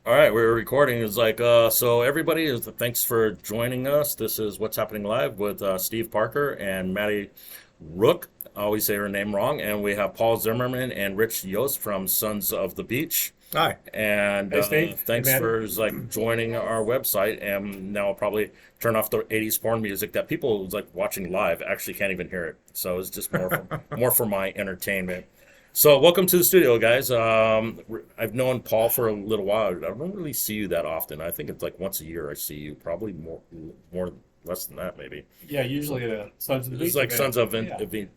All right, we're recording. It's like, so everybody thanks for joining us. This is What's Happening Live with Steve Parker and Maddie Rook. I always say her name wrong. And we have Paul Zimmerman and Rich Yost from Sons of the Beach. Hi. And Hey, Steve. Hey, thanks Maddie. for joining our website. And now I'll probably turn off the 80s porn music that people watching live actually can't even hear it. So it's just more for my entertainment. So, welcome to the studio, guys. I've known Paul for a little while. I don't really see you that often. I think it's like once a year I see you. Probably more, less than that, maybe. Yeah, usually at a Sons of the It's Beach like event. Sons of Yeah.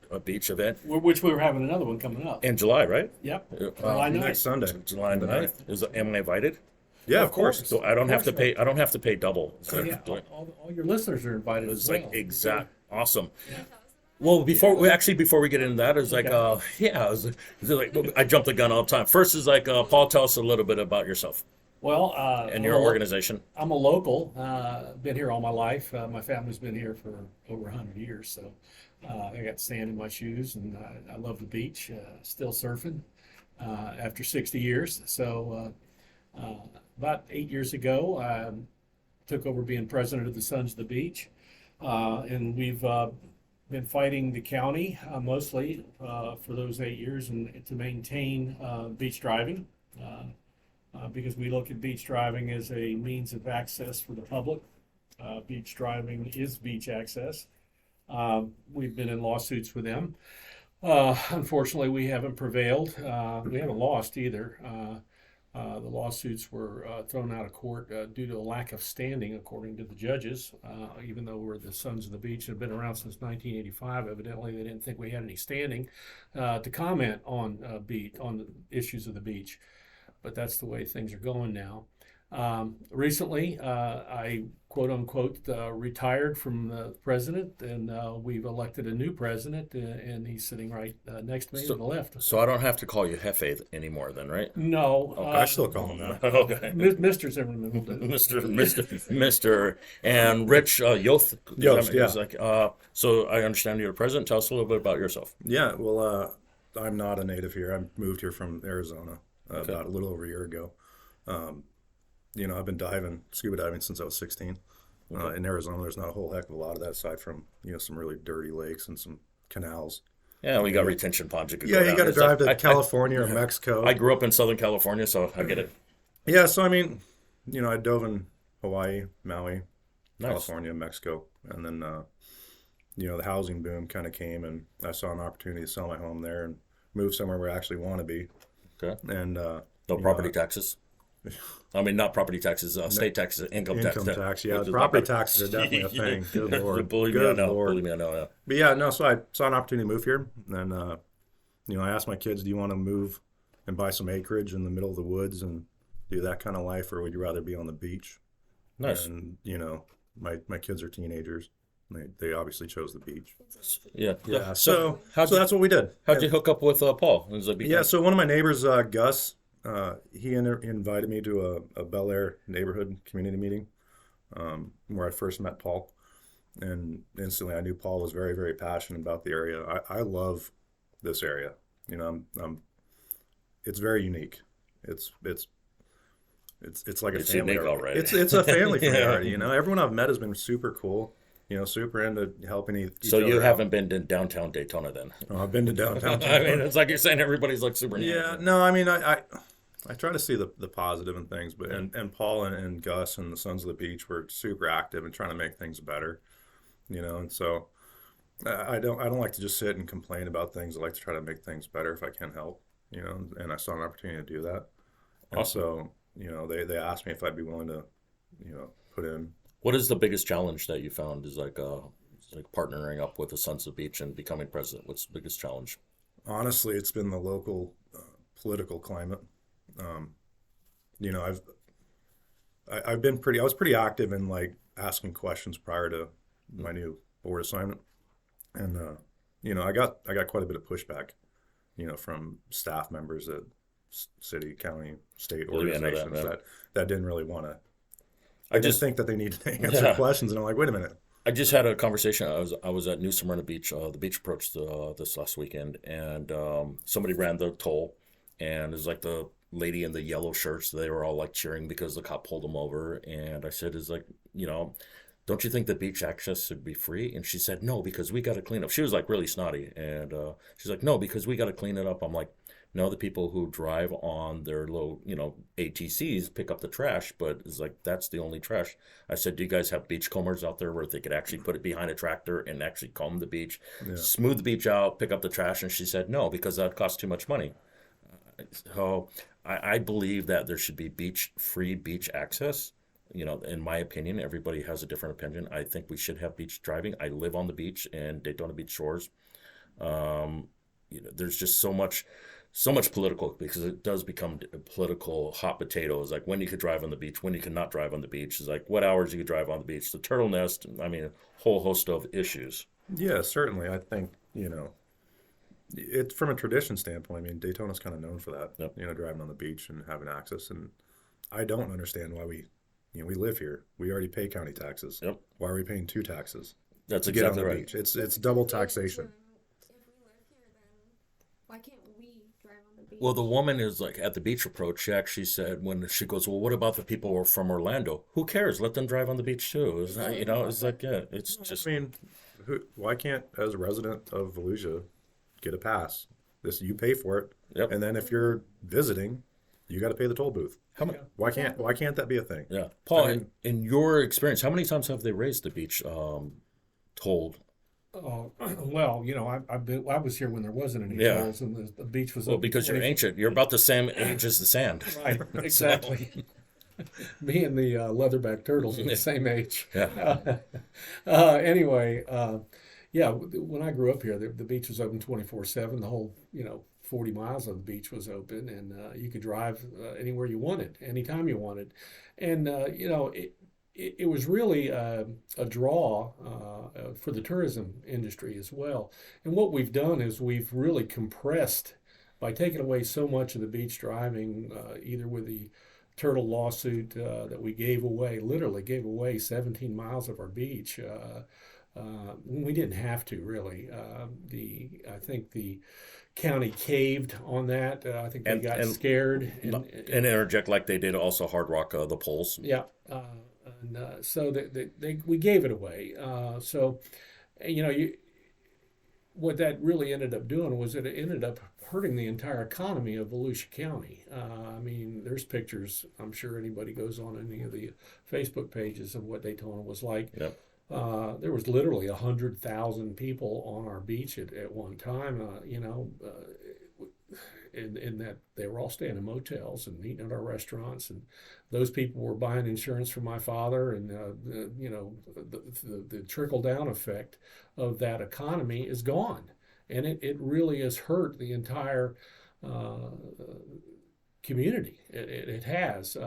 a beach event Which we're having another one coming up. in July, right? Yep. Uh, July Next 9th. Sunday. July the 9th. Am I invited? Yeah, Of of course. course. So I don't Of have to course, pay. I don't have to pay double. Oh, yeah, all your listeners are invited It's as like well. exact awesome. Well, before we get into that, it's like Okay. yeah, I jump the gun all the time. First is like Paul, tell us a little bit about yourself Well, and your organization. I'm a local. Been here all my life. My family's been here for over 100 years. So I got sand in my shoes, and I love the beach. Still surfing after 60 years. So about 8 years ago, I took over being president of the Sons of the Beach. And we've been fighting the county mostly for those 8 years and to maintain beach driving because we look at beach driving as a means of access for the public. Beach driving is beach access. We've been in lawsuits with them. Unfortunately, we haven't prevailed. We haven't lost either. The lawsuits were thrown out of court due to a lack of standing, according to the judges. Even though we're the Sons of the Beach and have been around since 1985, evidently they didn't think we had any standing to comment on the issues of the beach. But that's the way things are going now. Recently, I quote unquote retired from the president, and we've elected a new president, and he's sitting right next to me So, on the left. so I don't have to call you Hefe anymore, then, right? No, I still call him that. Okay, Mr. Zimmerman will do. Mister, and Rich Yoth. Yost, yeah. Is like, so I understand you're the president. Tell us a little bit about yourself. Yeah, well, I'm not a native here. I moved here from Arizona Okay. about a little over a year ago. Um, I've been scuba diving since I was 16. Okay. In Arizona, there's not a whole heck of a lot of that aside from, some really dirty lakes and some canals. Yeah, we got retention ponds. You could Yeah, go you down. got to It's drive like, to California or Mexico. I grew up in Southern California, so I get it. Yeah, so I mean, I dove in Hawaii, Maui, Nice. California, Mexico, and then the housing boom kind of came, and I saw an opportunity to sell my home there and move somewhere where I actually want to be. Okay. And No property taxes. I mean, not property taxes, state taxes, income tax. income tax, yeah, Which is property not- taxes are definitely a thing. Good lord, Believe me, I good know. lord. Believe me, I know. Yeah. But yeah, no, so I saw an opportunity to move here, and I asked my kids, "Do you want to move and buy some acreage in the middle of the woods and do that kind of life, or would you rather be on the beach?" Nice. And my kids are teenagers. They obviously chose the beach. Yeah. Yeah, So, so that's what we did. how'd you hook up with Paul? Was it Yeah, so one of my neighbors, Gus, he invited me to a Bel Air neighborhood community meeting where I first met Paul, and instantly I knew Paul was very, very passionate about the area. I love this area. It's very unique. It's like a It's family. unique already. It's a family for me Yeah. already. Everyone I've met has been super cool. Super into helping each So you other out. haven't been to downtown Daytona then? Oh, I've been to downtown. I mean, it's like you're saying everybody's like super. Yeah, no, I mean, I try to see the positive in things, but and Paul and Gus and the Sons of the Beach were super active and trying to make things better, and so I don't like to just sit and complain about things. I like to try to make things better if I can help, and I saw an opportunity to do that. And Awesome. so, they asked me if I'd be willing to, put in. What is the biggest challenge that you found? Is like partnering up with the Sons of the Beach and becoming president. What's the biggest challenge? Honestly, it's been the local political climate. Um, you know, I've been I was pretty active in like asking questions prior to my new board assignment, and I got quite a bit of pushback, from staff members at city, county, state Believe me, I know that, organizations man. that didn't really want to. I I just just think that they need to answer Yeah. questions, and I'm like, wait a minute. I just had a conversation. I was at New Smyrna Beach, the beach approach this last weekend, and somebody ran the toll, and it was like the lady in the yellow shirts. They were all like cheering because the cop pulled them over. And I said, is like, don't you think the beach access should be free? And she said, no, because we got to clean up. She was like really snotty. And she's like, no, because we got to clean it up. I'm like, no, the people who drive on their low, ATCs pick up the trash, but it's like, that's the only trash. I said, do you guys have beach combers out there where they could actually put it behind a tractor and actually comb the beach, smooth the beach out, pick up the trash? And she said, no, because that costs too much money. So I believe that there should be free beach access. In my opinion, everybody has a different opinion. I think we should have beach driving. I live on the beach in Daytona Beach Shores. There's just so much political, because it does become political hot potatoes. Like when you could drive on the beach, when you could not drive on the beach. Is like what hours you could drive on the beach, the turtle nest. I mean, a whole host of issues. Yeah, certainly. I think, it's from a tradition standpoint. I mean, Daytona's kind of known for that, Yep. driving on the beach and having access. And I don't understand why we live here. We already pay county taxes. Yep. Why are we paying 2 taxes That's to get on exactly the right. beach? It's double taxation. If we live here, then why can't we drive on the beach? Well, the woman is like at the beach approach. She actually said, when she goes, well, what about the people who are from Orlando? Who cares? Let them drive on the beach too. It's not, it's like, yeah, it's just. I mean, why can't, as a resident of Volusia, get a pass? You pay for it, Yep. and then if you're visiting, you got to pay the toll booth. How many? Why can't that be a thing? Yeah, Paul. I mean- in your experience, how many times have they raised the beach tolled? Oh, well, I was here when there wasn't any Yeah. tolls, and the beach was Well, open because you're 24 ancient. You're about the same age as the sand. Right, exactly. Me and the leatherback turtles are the same age. Yeah. Anyway, yeah, when I grew up here, the beach was open 24/7. The whole, 40 miles of the beach was open, and you could drive anywhere you wanted, anytime you wanted. And, it was really a draw for the tourism industry as well. And what we've done is we've really compressed by taking away so much of the beach driving, either with the turtle lawsuit that we literally gave away 17 miles of our beach. We didn't have to really. I think the county caved on that. I think they got scared. And interject like they did also Hard Rock, the polls. Yeah, so we gave it away. So, what that really ended up doing was it ended up hurting the entire economy of Volusia County. I mean, there's pictures. I'm sure anybody goes on any of the Facebook pages of what Daytona was like. Yep. There was literally 100,000 people on our beach at one time. In that they were all staying in motels and eating at our restaurants, and those people were buying insurance from my father, and the trickle down effect of that economy is gone, and it really has hurt the entire community. It has.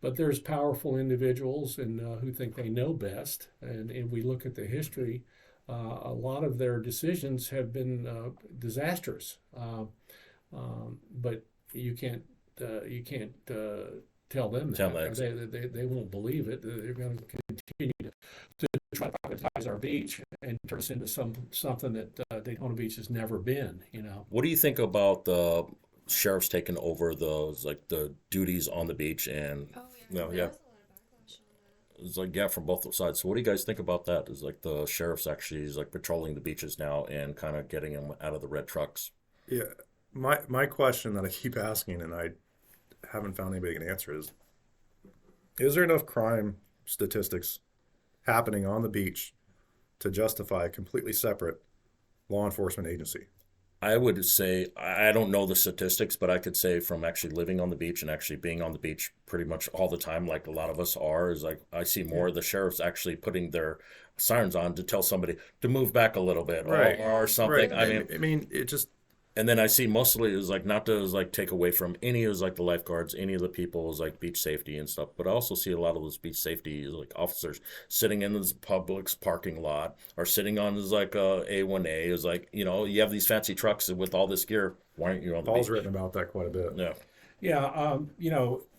But there's powerful individuals and who think they know best, and if we look at the history, a lot of their decisions have been disastrous. But you can't tell them that. They won't believe it. They're going to continue to try to privatize our beach and turn us into something that Daytona Beach has never been. What do you think about the sheriffs taking over the duties on the beach? And Oh yeah. yeah, there was a lot of backlash on that. it's like, yeah, from both sides. So what do you guys think about that? Is like the sheriffs actually is like patrolling the beaches now and kind of getting them out of the red trucks? Yeah, my question that I keep asking, and I haven't found anybody can answer, is there enough crime statistics happening on the beach to justify a completely separate law enforcement agency? I would say, I don't know the statistics, but I could say from actually living on the beach and actually being on the beach pretty much all the time, like a lot of us are, is like I see more of the sheriffs actually putting their sirens on to tell somebody to move back a little bit or something. Right. I mean, it just. And then I see mostly is like not to like take away from any of like the lifeguards, any of the people is like beach safety and stuff, but I also see a lot of those beach safety like officers sitting in this Publix parking lot or sitting on this like A1A is like, you have these fancy trucks with all this gear. Why aren't you on the Paul's beach? written about that quite a bit. Yeah. Yeah,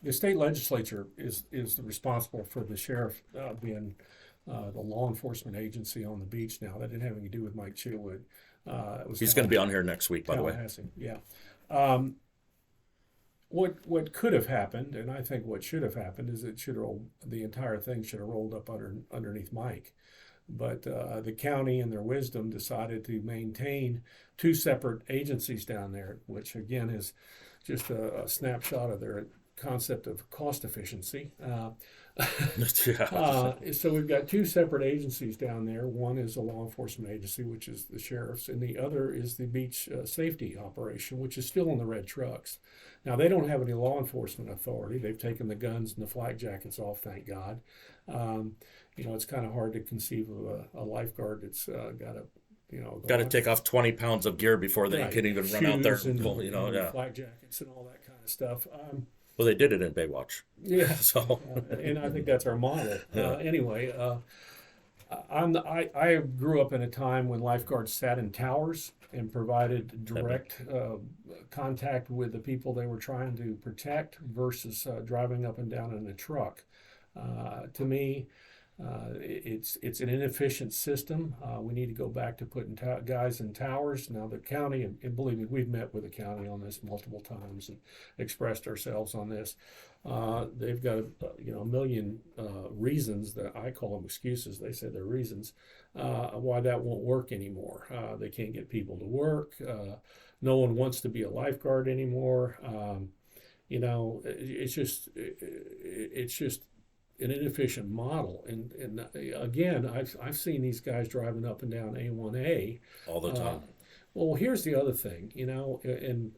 the state legislature is responsible for the sheriff being the law enforcement agency on the beach now. That didn't have anything to do with Mike Chitwood. It was He's going to be on here next week, by the way. Tallahassee, yeah. what could have happened, and I think what should have happened is the entire thing should have rolled up underneath Mike. But the county, in their wisdom, decided to maintain two separate agencies down there, which again is just a snapshot of their concept of cost efficiency. Yeah. So we've got two separate agencies down there. One is a law enforcement agency, which is the sheriff's, and the other is the beach safety operation, which is still in the red trucks. Now, they don't have any law enforcement authority. They've taken the guns and the flak jackets off, thank God. It's kind of hard to conceive of a lifeguard that's got a Got to take off 20 pounds of gear before they right, can even run out there. shoes and, Yeah. flak jackets and all that kind of stuff. Well, they did it in Baywatch. Yeah, So, and I think that's our model. Yeah. Anyway, I grew up in a time when lifeguards sat in towers and provided direct contact with the people they were trying to protect versus driving up and down in a truck. To me, it's an inefficient system. We need to go back to putting guys in towers. Now the county, and believe me, we've met with the county on this multiple times and expressed ourselves on this. They've got a million reasons that I call them excuses. They say they're reasons why that won't work anymore. They can't get people to work. No one wants to be a lifeguard anymore. It's just an inefficient model. And again, I've seen these guys driving up and down A1A all the time. Well, here's the other thing, and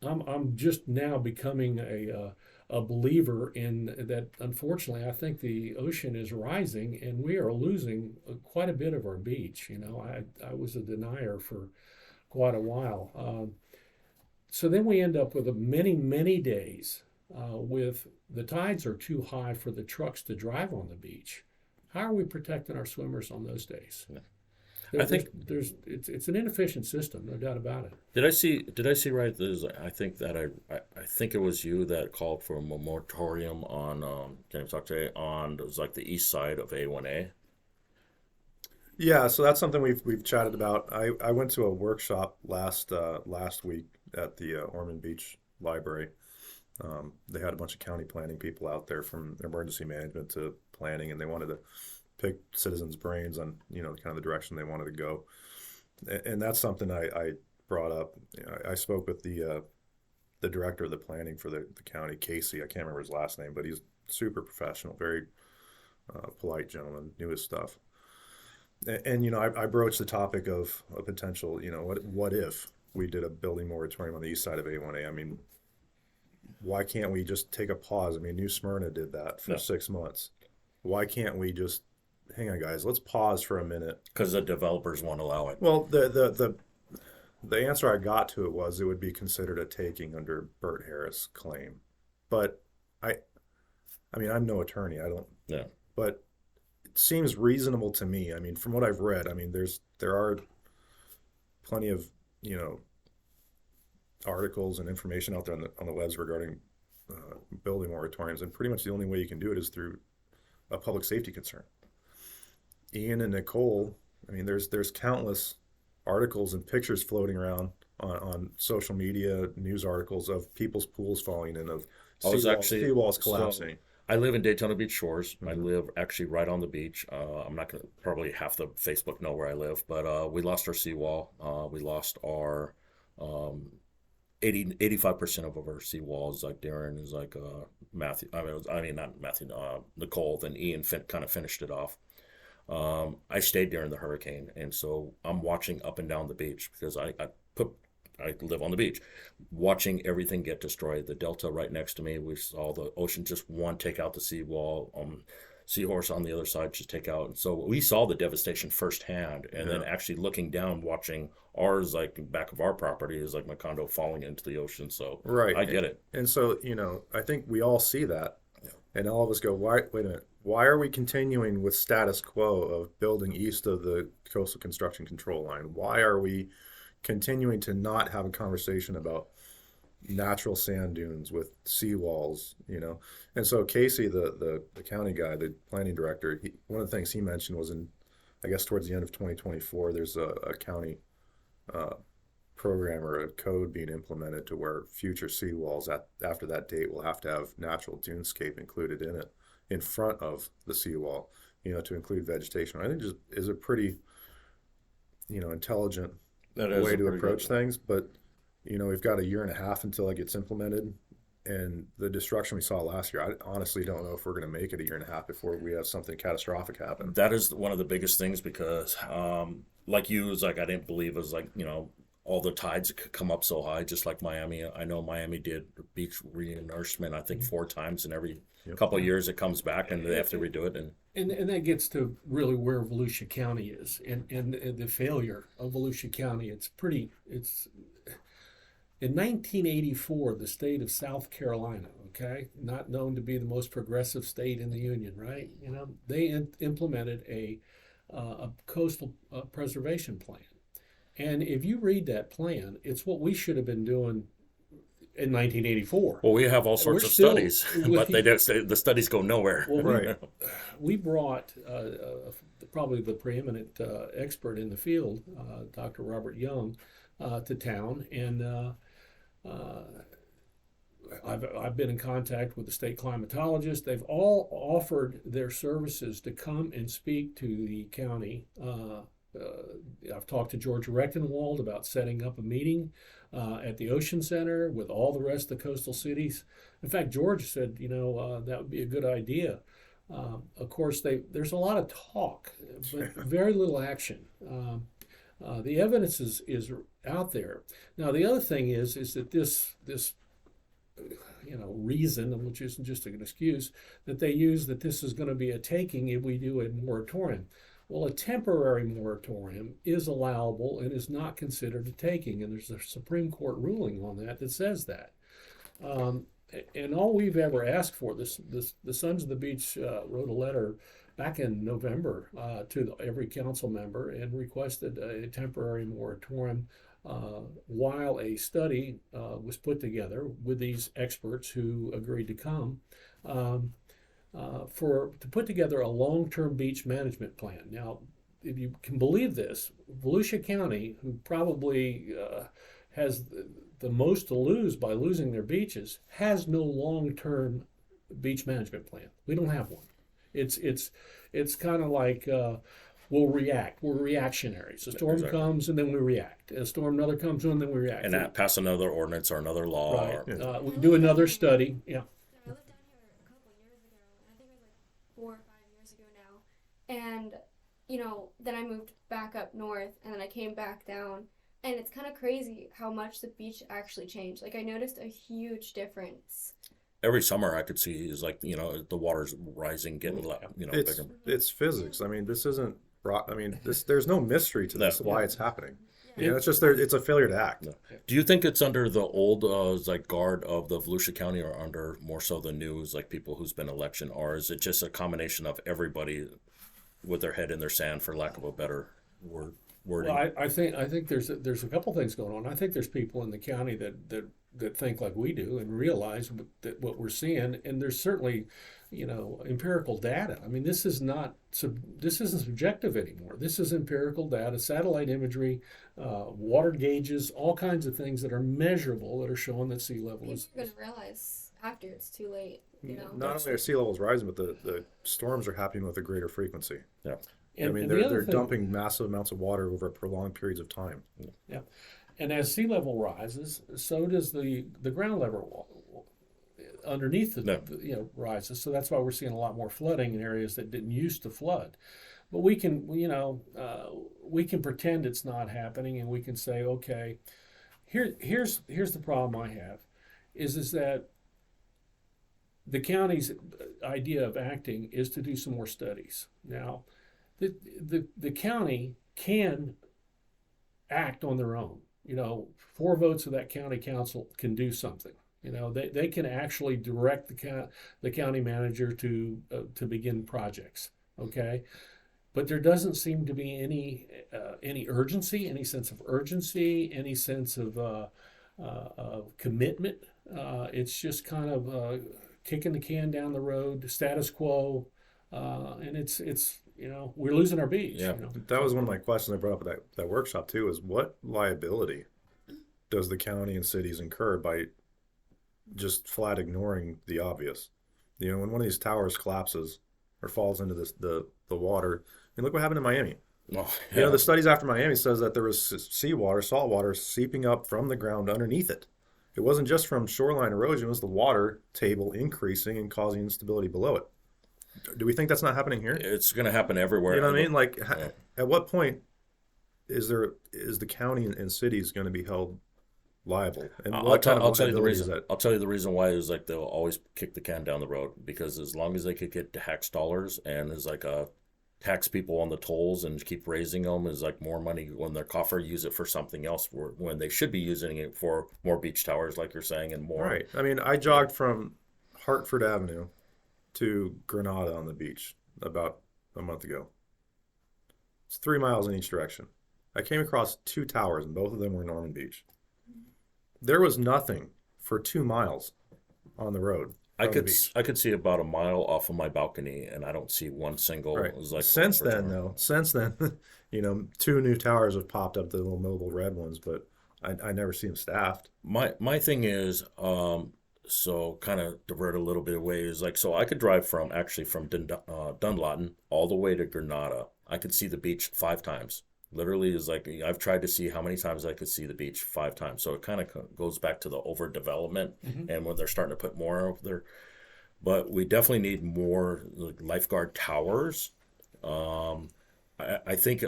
I'm just now becoming a believer in that. Unfortunately, I think the ocean is rising, and we are losing quite a bit of our beach. I was a denier for quite a while. So then we end up with many days with the tides are too high for the trucks to drive on the beach. How are we protecting our swimmers on those days? I think it's an inefficient system, no doubt about it. Did I see right? I think that I think it was you that called for a moratorium on on it was like the east side of A1A. Yeah, so that's something we've chatted about. I went to a workshop last week at the Ormond Beach Library. They had a bunch of county planning people out there from emergency management to planning, and they wanted to pick citizens' brains on kind of the direction they wanted to go. And that's something I brought up. I spoke with the director of the planning for the county, Casey. I can't remember his last name, but he's super professional, very polite gentleman, knew his stuff. And I broached the topic of a potential, what if we did a building moratorium on the east side of A1A? I mean, why can't we just take a pause? I mean, New Smyrna did that for 6 months. Why can't we just hang on, guys? Let's pause for a minute. Because the developers won't allow it. Well, the answer I got to it was it would be considered a taking under Bert Harris' claim, but I mean, I'm no attorney. I don't. Yeah. But it seems reasonable to me. I mean, from what I've read, I mean, there are plenty of articles and information out there on the webs regarding building moratoriums, and pretty much the only way you can do it is through a public safety concern. Ian and Nicole, I mean, there's countless articles and pictures floating around on social media, news articles of people's pools falling in, of seawalls collapsing. I live in Daytona Beach Shores. I live actually right on the beach. I'm not going to, probably half the Facebook know where I live, but we lost our seawall. We lost our 85% of our seawalls. Like Darren is like Matthew. Not Matthew. Nicole. Then Ian kind of finished it off. I stayed during the hurricane, and so I'm watching up and down the beach because I live on the beach, watching everything get destroyed. The delta right next to me, we saw the ocean just take out the seawall. Seahorse on the other side just take out. And so we saw the devastation firsthand, and then actually looking down, watching ours, like back of our property, is like my condo falling into the ocean. So right, I get it. And so I think we all see that, and all of us go, wait a minute, why are we continuing with status quo of building east of the coastal construction control line? Why are we continuing to not have a conversation about natural sand dunes with seawalls, And so Casey, the county guy, the planning director, one of the things he mentioned was I guess towards the end of 2024, there's a county program or a code being implemented to where future seawalls after that date will have to have natural dunescape included in it, in front of the seawall, to include vegetation. I think just is a pretty, intelligent That is way a to pretty approach good- things. But, we've got a year and a half until it gets implemented. And the destruction we saw last year, I honestly don't know if we're going to make it a year and a half before we have something catastrophic happen. That is one of the biggest things because, like you, was like I didn't believe it was like all the tides could come up so high, just like Miami. I know Miami did beach renourishment, I think 4 times in every couple of years it comes back and they have to redo it. And that gets to really where Volusia County is and the failure of Volusia County. It's in 1984, the state of South Carolina, okay, not known to be the most progressive state in the union, right? They implemented a coastal preservation plan. And if you read that plan, it's what we should have been doing in 1984. Well, we have all sorts We're of still- studies, but they don't say the studies go nowhere. Well, Right. we brought probably the preeminent expert in the field, Dr. Robert Young, to town, and I've been in contact with the state climatologist. They've all offered their services to come and speak to the county. I've talked to George Rechtenwald about setting up a meeting at the Ocean Center with all the rest of the coastal cities. In fact, George said, that would be a good idea. Of course, there's a lot of talk, but very little action. The evidence is out there. Now, the other thing is that this reason, which isn't just an excuse, that they use that this is going to be a taking if we do a moratorium. Well, a temporary moratorium is allowable and is not considered a taking, and there's a Supreme Court ruling on that says that. And all we've ever asked for, the Sons of the Beach wrote a letter back in November to every council member and requested a temporary moratorium while a study was put together with these experts who agreed to come to put together a long-term beach management plan. Now, if you can believe this, Volusia County, who probably has the most to lose by losing their beaches, has no long-term beach management plan. We don't have one. It's kind of like we'll react. We're reactionaries. A storm Exactly. comes and then we react. A storm another comes and then we react. And that pass another ordinance or another law. Right. Or, We do another study. Yeah. I lived down here a couple years ago, and I think it was like 4 or 5 years ago now. And, then I moved back up north, and then I came back down. And it's kind of crazy how much the beach actually changed. Like, I noticed a huge difference. every summer I could see is like, the water's rising, getting, It's bigger. it's physics. I mean, this isn't. There's no mystery to this. No. Why it's happening. Yeah. It's just there. It's a failure to act. No. Do you think it's under the old guard of the Volusia County, or under more so the new people who's been election, or is it just a combination of everybody with their head in their sand, for lack of a better wording? Well, I think there's a couple things going on. I think there's people in the county that think like we do and realize that what we're seeing, and there's certainly, empirical data. I mean, this isn't subjective anymore. This is empirical data, satellite imagery, water gauges, all kinds of things that are measurable that are showing that sea level People is. are going to realize after it's too late, Not only are sea levels rising, but the storms are happening with a greater frequency. Yeah. I mean, the other they're thing- dumping massive amounts of water over prolonged periods of time. Yeah, and as sea level rises, so does the ground level underneath rises. So that's why we're seeing a lot more flooding in areas that didn't used to flood. But we can pretend it's not happening, and we can say, okay, here's the problem I have, is that the county's idea of acting is to do some more studies. Now, the county can act on their own. 4 votes of that county council can do something. They can actually direct the county manager to begin projects. Okay, but there doesn't seem to be any urgency, any sense of urgency, any sense of commitment. It's just kind of kicking the can down the road, status quo, and it's we're losing our beach. Yeah. That was one of my questions I brought up at that workshop too. Is what liability does the county and cities incur by just flat ignoring the obvious? You know, when one of these towers collapses or falls into the water, I mean, look what happened in Miami. Oh, You know, yeah. the studies after Miami says that there was seawater, salt water seeping up from the ground underneath it. It wasn't just from shoreline erosion, it was the water table increasing and causing instability below it. Do we think that's not happening here? It's going to happen everywhere. You know what I mean? Like, Yeah. at what point is the county and cities going to be held liable? And I'll what tell, kind of I'll tell you the liability is reason. that? I'll tell you the reason why is like they'll always kick the can down the road because as long as they could get tax dollars and is like tax people on the tolls and keep raising them is like more money when their coffer use it for something else when they should be using it for more beach towers like you're saying and more. Right. I mean, I jogged from Hartford Avenue to Granada on the beach about a month ago. It's 3 miles in each direction. I came across two towers, and both of them were Norman Beach. There was nothing for 2 miles on the road I from the could beach. I could see about a mile off of my balcony and I don't see one single. Right. It was like Since over then, tower. though, you know, two new towers have popped up, the little mobile red ones, but I never see them staffed. My thing is, so kind of divert a little bit away is like, so I could drive from actually from Dunlawton all the way to Granada. I could see the beach 5 times. Literally is like, I've tried to see how many times I could see the beach 5 times. So it kind of goes back to the overdevelopment and when they're starting to put more over there. But we definitely need more like lifeguard towers. I think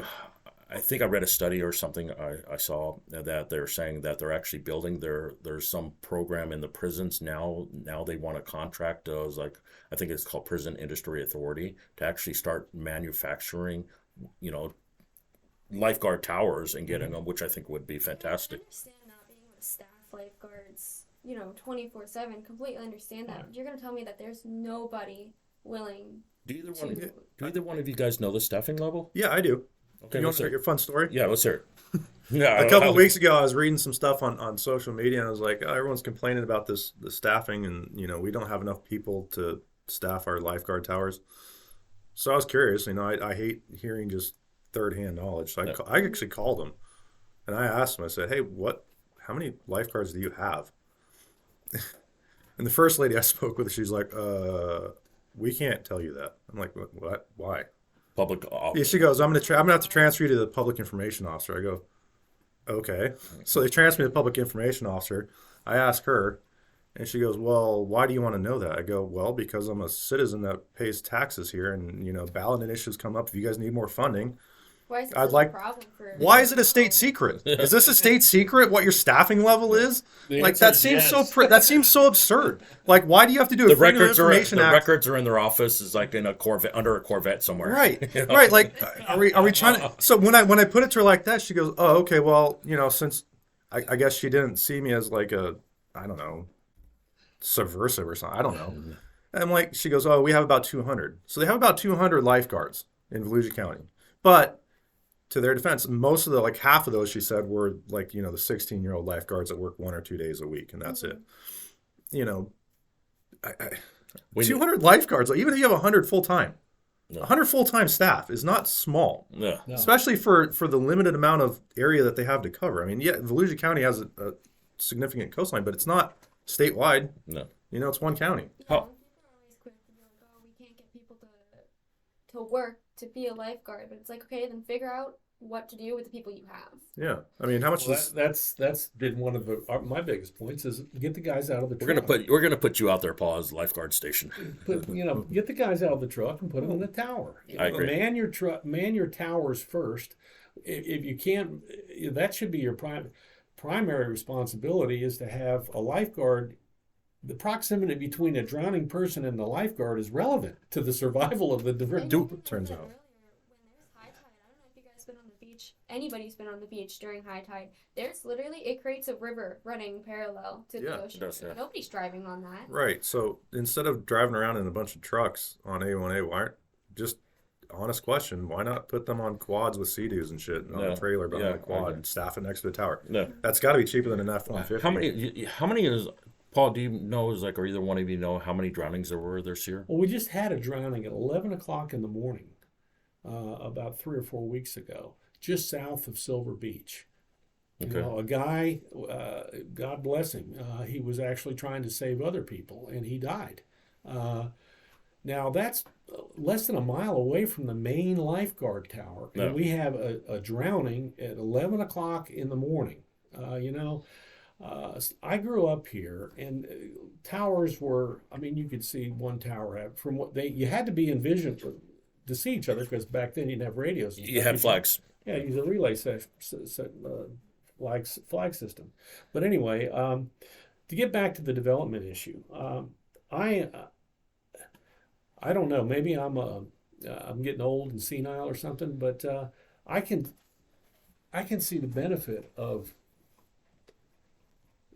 I read a study or something I saw that they're saying that they're actually building there's some program in the prisons now they want to contract those like I think it's called Prison Industry Authority to actually start manufacturing, you know, lifeguard towers and getting them, which I think would be I fantastic. understand not being able to staff lifeguards, 24/7. Completely understand that. But you're gonna tell me that there's nobody willing Do either to. one of you guys know the staffing level? Yeah, I do. Okay, You want let's to hear hear. your fun story? Yeah, let's hear it. Yeah, A couple of weeks ago, I was reading some stuff on social media, and I was like, oh, everyone's complaining about the staffing, and we don't have enough people to staff our lifeguard towers. So I was curious. I hate hearing just third-hand knowledge. So I actually called them, and I asked them. I said, hey, how many lifeguards do you have? And the first lady I spoke with, she's like, we can't tell you that. I'm like, what? Why? public Yeah, office. she goes, I'm gonna have to transfer you to the public information officer. I go, okay. So they transfer me to the public information officer. I ask her, and she goes, well, why do you want to know that? I go, well, because I'm a citizen that pays taxes here, and ballot initiatives come up. If you guys need more funding, Why is it I'd such like- a problem for? why is it a state secret? Is this a state secret? What your staffing level is? The Like answer that is seems yes. that seems so absurd. Like, why do you have to do a The Freedom of records are Information Act? records are in their office is like in a Corvette under a Corvette somewhere. Right, You know? right. Like, are we trying to? So when I put it to her like that, she goes, "Oh, okay. Well, since I guess she didn't see me as like a, I don't know, subversive or something. I don't know." And I'm like, she goes, "Oh, we have about 200. So they have about 200 lifeguards in Volusia County, but." To their defense, most of like half of those, she said, were like, the 16-year-old lifeguards that work 1 or 2 days a week, and that's it. We need- 200 lifeguards, like, even if you have 100 full-time, No. 100 full-time staff is not small, Yeah. No. especially for the limited amount of area that they have to cover. I mean, yeah, Volusia County has a significant coastline, but it's not statewide. No. It's one county. How- People are always quick to be like, "Oh, we can't get people to work to be a lifeguard," but it's like, okay, then figure out what to do with the people you have. Yeah, I mean, how much Well, does that's been one of my biggest points is get the guys out of the truck. We're gonna put you out there, Paul, as lifeguard station. Get the guys out of the truck and put them in the tower. I agree. Man your towers first. If you can't, that should be your primary responsibility is to have a lifeguard. The proximity between a drowning person and the lifeguard is relevant to the survival of the different. turns out. When there's high tide, I don't know if you guys been on the beach. Anybody's been on the beach during high tide. There's literally it creates a river running parallel to Yeah, the it ocean. does, yeah. Nobody's driving on that. Right. So instead of driving around in a bunch of trucks on A1A, why aren't just honest question? Why not put them on quads with Sea-Doos and shit and on Yeah, a trailer behind yeah, the quad I agree. and staff it next to the tower? No. That's got to be cheaper than an F-150. How many is Paul? Do you know? Is like, or either one of you know how many drownings there were this year? Well, we just had a drowning at 11 o'clock in the morning, about 3 or 4 weeks ago, just south of Silver Beach. You Okay. know, a guy, God bless him, he was actually trying to save other people and he died. Uh, Now that's less than a mile away from the main lifeguard tower, and No. we have a drowning at 11 o'clock in the morning. I grew up here, and towers were. I mean, you could see one tower from what they. You had to be in vision to see each other because back then you didn't have radios. And You stuff. had flags. Yeah, use a relay flag system. But anyway, to get back to the development issue, I I don't know. Maybe I'm getting old and senile or something, but I can I can see the benefit of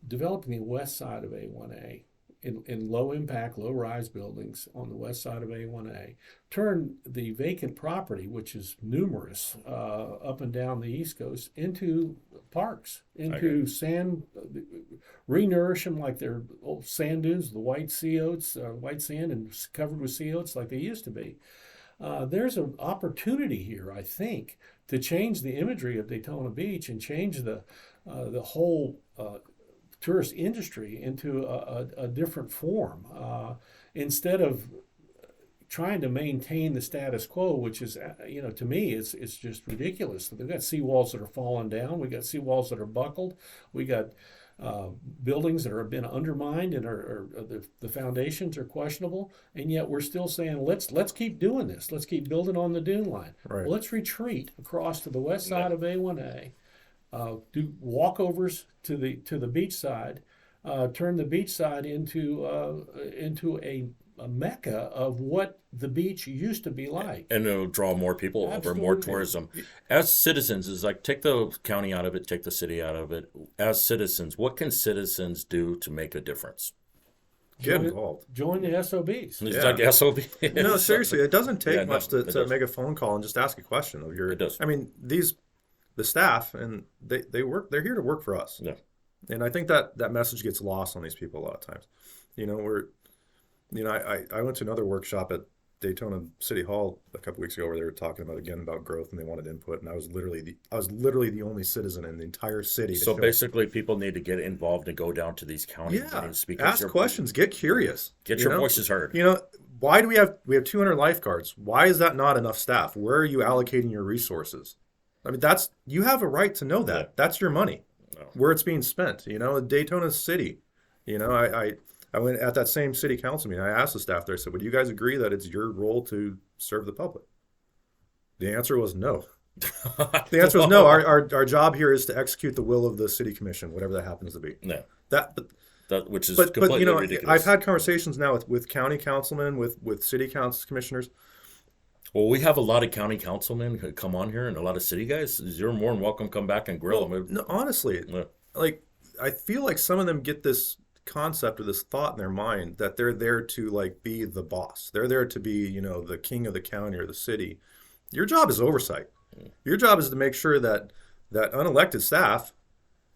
developing the west side of A1A in low impact, low rise buildings on the west side of A1A. Turn the vacant property, which is numerous up and down the East Coast, into parks, into sand, re-nourish them like they're old sand dunes, the white sea oats, white sand and covered with sea oats like they used to be. There's an opportunity here, I think, to change the imagery of Daytona Beach and change the whole tourist industry into a different form. Instead of trying to maintain the status quo, which is, to me, it's just ridiculous. They've got seawalls that are falling down. We got seawalls that are buckled. We got buildings that have been undermined and the foundations are questionable, and yet we're still saying let's keep doing this. Let's keep building on the dune line. Right. Well, let's retreat across to the west side of A1A, do walkovers to the beach side, turn the beach side into a mecca of what the beach used to be like. And it'll draw more people over, more Absolutely. tourism. As citizens, is like take the county out of it, take the city out of it. As citizens, what can citizens do to make a difference? Get involved. Join the SOBs. It's Yeah. like SOB. No, seriously, it doesn't take Yeah, no, much to it does. make a phone call and just ask a question of your. It does. I mean, the staff and they work. They're here to work for us. Yeah. And I think that message gets lost on these people a lot of times. I went to another workshop at Daytona City Hall a couple weeks ago where they were talking about growth and they wanted input, and I was literally the only citizen in the entire city. To So show- basically, people need to get involved and go down to these county yeah, meetings because ask questions, get curious, get you your know? voices heard. Why do we have 200 lifeguards? Why is that not enough staff? Where are you allocating your resources? I mean, you have a right to know that. Yeah. That's your money, No. where it's being spent. Daytona City. I went at that same city council meeting. I asked the staff there. I said, "Would you guys agree that it's your role to serve the public?" The answer was no. The answer was no. Our job here is to execute the will of the city commission, whatever that happens to be. No, which is But completely I've ridiculous. had conversations now with county councilmen, with city council commissioners. Well, we have a lot of county councilmen who come on here and a lot of city guys. You're more than welcome. Come back and grill them. No, honestly, Yeah. like I feel like some of them get this concept or this thought in their mind that they're there to like be the boss. They're there to be, the king of the county or the city. Your job is oversight. Your job is to make sure that unelected staff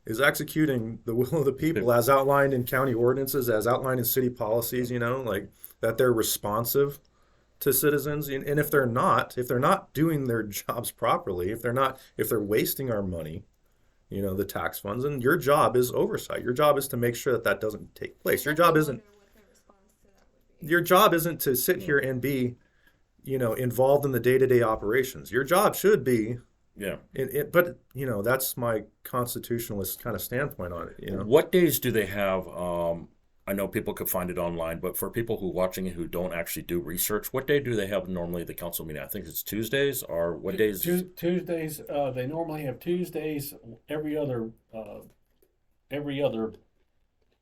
is executing the will of the people as outlined in county ordinances, as outlined in city policies, like that they're responsive to citizens. And if they're not doing their jobs properly, if they're wasting our money, the tax funds, and your job is oversight. Your job is to make sure that doesn't take place. Your job isn't to sit here and be, involved in the day-to-day operations. Your job should be, Yeah. but that's my constitutionalist kind of standpoint on it. What days do they have? I know people could find it online, but for people who are watching it who don't actually do research, what day do they have normally the council meeting? I think it's Tuesdays, or what days? Tuesdays. They normally have Tuesdays every other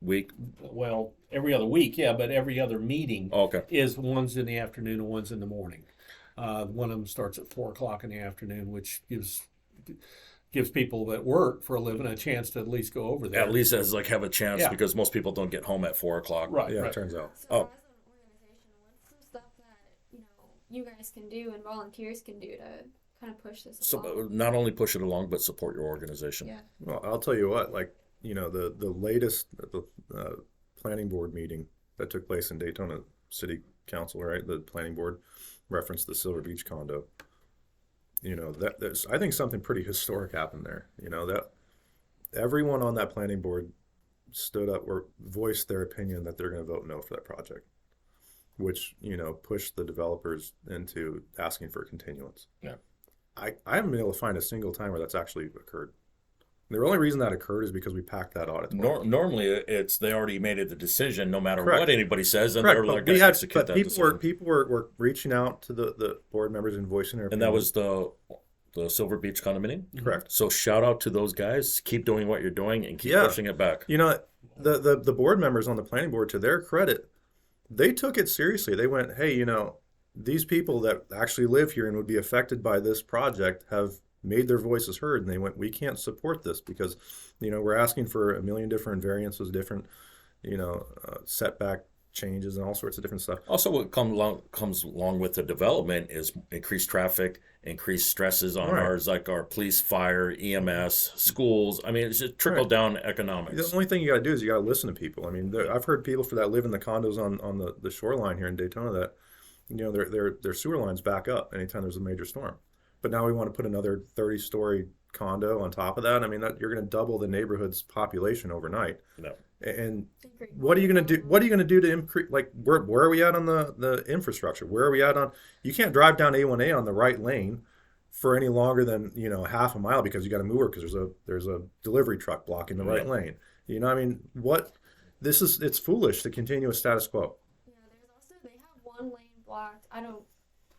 Week. well, every other week, yeah, but every other meeting Oh, okay. is one's in the afternoon and one's in the morning. One of them starts at 4 o'clock in the afternoon, which gives people that work for a living a chance to at least go over there. At least as have a chance Yeah. because most people don't get home at 4 o'clock. Right, Yeah, right. it turns out. So Oh. as an organization, what's some stuff that you guys can do and volunteers can do to kind of push this So along? not only push it along, but support your organization. Yeah. Well, I'll tell you what, the latest planning board meeting that took place in Daytona City Council, right? The planning board referenced the Silver Beach condo. I think something pretty historic happened there. everyone on that planning board stood up or voiced their opinion that they're going to vote no for that project, which, pushed the developers into asking for a continuance. Yeah. I haven't been able to find a single time where that's actually occurred. The only reason that occurred is because we packed that auditorium. Normally, it's they already made it the decision, no matter Correct. what anybody says, and Correct, they're but like, we "Guys, had, execute but that people decision." were reaching out to the board members and voicing their And that opinion. was the Silver Beach condominium. Correct. So shout out to those guys. Keep doing what you're doing and keep Yeah. pushing it back. The board members on the planning board, to their credit, they took it seriously. They went, hey, these people that actually live here and would be affected by this project have made their voices heard, and they went, we can't support this because, we're asking for a million different variances, different, setback changes and all sorts of different stuff. Also, what comes along with the development is increased traffic, increased stresses on Right. ours, like our police, fire, EMS, schools. I mean, it's just trickle down economics. The only thing you got to do is you got to listen to people. I mean, I've heard people that live in the condos on the shoreline here in Daytona that, their sewer lines back up anytime there's a major storm. But now we want to put another 30-story condo on top of that. I mean, that you're going to double the neighborhood's population overnight. No. And what are you going to do? What are you going to do to increase? Like, where are we at on the infrastructure? Where are we at on? You can't drive down A1A on the right lane for any longer than half a mile because you got to move her because there's a delivery truck blocking the right lane. I mean, it's foolish to continue a status quo. Yeah, there's also, they have one lane blocked.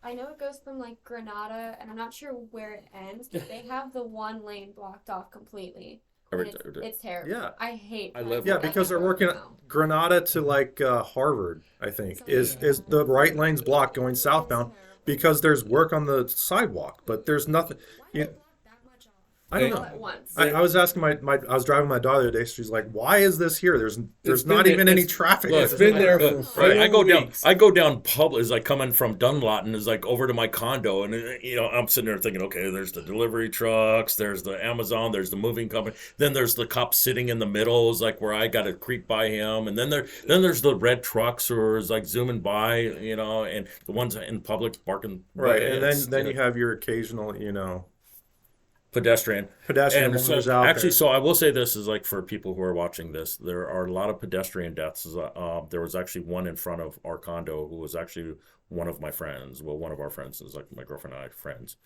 I know it goes from like Granada, and I'm not sure where it ends, but they have the one lane blocked off completely. And it's terrible. Yeah. I hate. I live driving Yeah, that because they're road working now. Granada to like Harvard, I think, is the right lane's blocked going southbound because there's work on the sidewalk, but there's nothing. Why do they block that much off? I don't All know. at once. I was asking I was driving my daughter the other day. She's like, "Why is this here? There's been not there- even any it's- traffic." Look, It's been there for Right, I go 4 down. weeks. I go down public. It's like coming from Dunlawton. Is like over to my condo, and I'm sitting there thinking, okay, there's the delivery trucks, there's the Amazon, there's the moving company. Then there's the cop sitting in the middle, is like where I got to creep by him, and then there's the red trucks who is like zooming by, and the ones in public barking. Right, and It's, then you have your occasional, pedestrian. pedestrian And wanders so, out actually, there. so I will say this is like for people who are watching this, there are a lot of pedestrian deaths. There was actually one in front of our condo who was actually one of my friends. Well, one of our friends is like my girlfriend and I friends.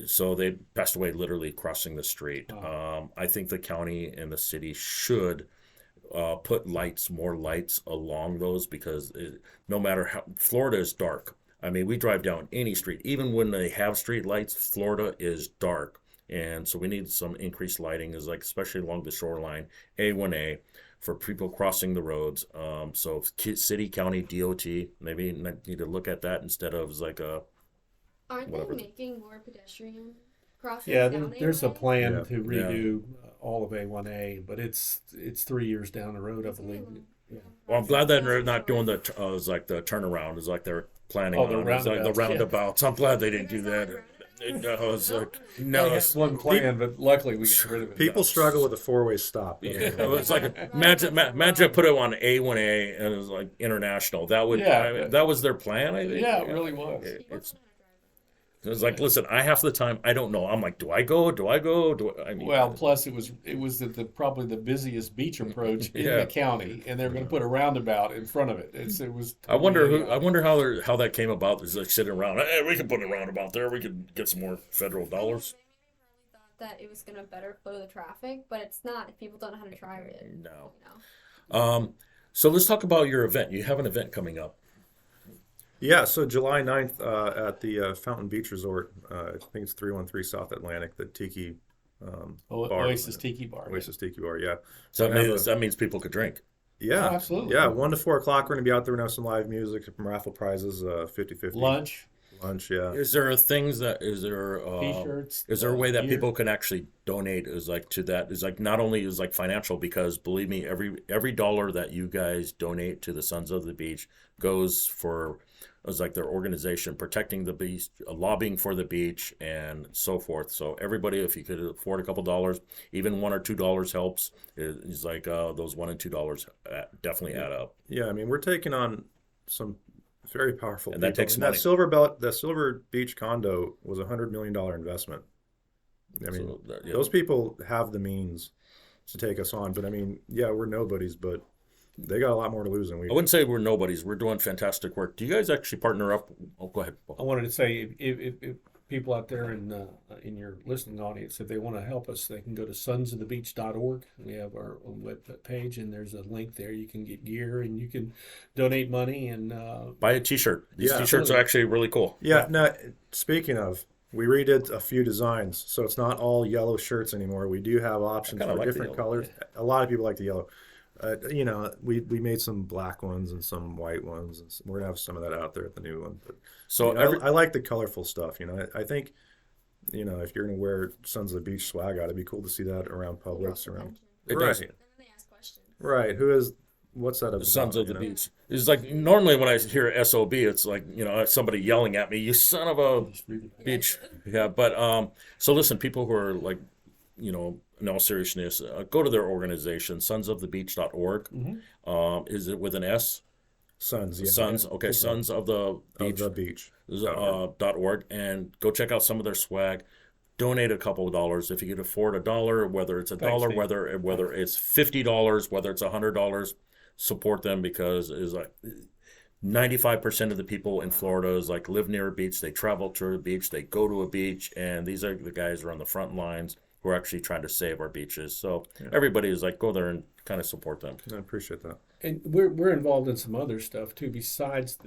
So they passed away literally crossing the street. I think the county and the city should put more lights along those because no matter how Florida is dark. I mean, we drive down any street, even when they have street lights, Florida is dark. And so we need some increased lighting, is like especially along the shoreline, A1A, for people crossing the roads. So city, county, DOT, maybe need to look at that instead of like a Aren't whatever. they making more pedestrian crossings? Yeah, down there's a A1A? plan Yeah. to redo all of A1A, but it's 3 years down the road, I believe. Yeah. Well, I'm glad that they're not doing the it's like the turnaround. Is like they're planning Oh, the on. It's like the roundabouts, yeah. roundabouts. I'm glad they didn't do that. I was like, no, They had it's, one plan, but luckily we got rid of it. People struggle with a four-way stop. it's like imagine put it on A1A and it was like international. That would Yeah. that was their plan. I think. Yeah, it really was. It was like, listen, I half the time I don't know. I'm like, do I go? Do I go? I mean, Well, plus it was probably the busiest beach approach in Yeah. the county, and they're going to put a roundabout in front of it. It was. I wonder how that came about. Is like sitting around. Hey, we could put a roundabout there. We could get some more federal dollars. They thought that it was gonna better flow the traffic, but it's not if people don't know how to drive it. No. You know. So let's talk about your event. You have an event coming up. Yeah, so July 9th at the Fountain Beach Resort, I think it's 313 South Atlantic, the Tiki bar. Oasis Tiki Bar. Oasis Tiki Bar, yeah. So I have that means people could drink. Yeah, Oh, absolutely. Yeah, 1 to 4 o'clock, we're going to be out there and have some live music, some raffle prizes, 50-50. Lunch, Lunch, yeah. Is there T-shirts. is there a way that gear. people can actually donate is like to that is like not only is like financial, because believe me, every dollar that you guys donate to the Sons of the Beach goes for is like their organization protecting the beach, lobbying for the beach, and so forth. So everybody, if you could afford a couple dollars, even $1 or $2 helps. It's like those $1 and $2 definitely add up. Yeah, I mean, we're taking on some very powerful And people. that takes And money. that Silver Beach condo was a $100 million investment. I mean, So, yeah. those people have the means to take us on, but I mean, yeah, we're nobodies, but they got a lot more to lose than we I do. wouldn't say we're nobodies. We're doing fantastic work. Do you guys actually partner up? Oh, go ahead. I wanted to say if people out there in your listening audience, if they want to help us, they can go to sonsofthebeach.org. We have our own web page, and there's a link there. You can get gear and you can donate money and Buy a T-shirt. These Yeah. T-shirts are actually really cool. Yeah, no, speaking of, we redid a few designs, so it's not all yellow shirts anymore. We do have options kinda for like the different yellow. colors. A lot of people like the yellow. You know, we made some black ones and some white ones, and we're gonna have some of that out there at the new one. But So you know, every, I like the colorful stuff. You know, I think, you know, if you're gonna wear Sons of the Beach swag out, it'd be cool to see that around Publix, around. it Right, does. And then they ask questions. right. Who is? What's that about? Sons of the you know? Beach. It's like normally when I hear SOB, it's like, you know, somebody yelling at me, "You son of a beach." Yeah, but so listen, people who are like, you know, in all seriousness, go to their organization, sonsofthebeach.org. Is it with an S? Sons, yeah. Sons. Okay, Sons of the Of Beach. the beach. .org, and go check out some of their swag. Donate a couple of dollars if you can afford $1, whether it's $1, Steve. whether it's $50, whether it's $100. Support them because it's like 95% of the people in Florida is like live near a beach. They travel to a beach. They go to a beach, and these are the guys who are on the front lines who are actually trying to save our beaches. So everybody is like, go there and kind of support them. I appreciate that. And we're involved in some other stuff too. Besides,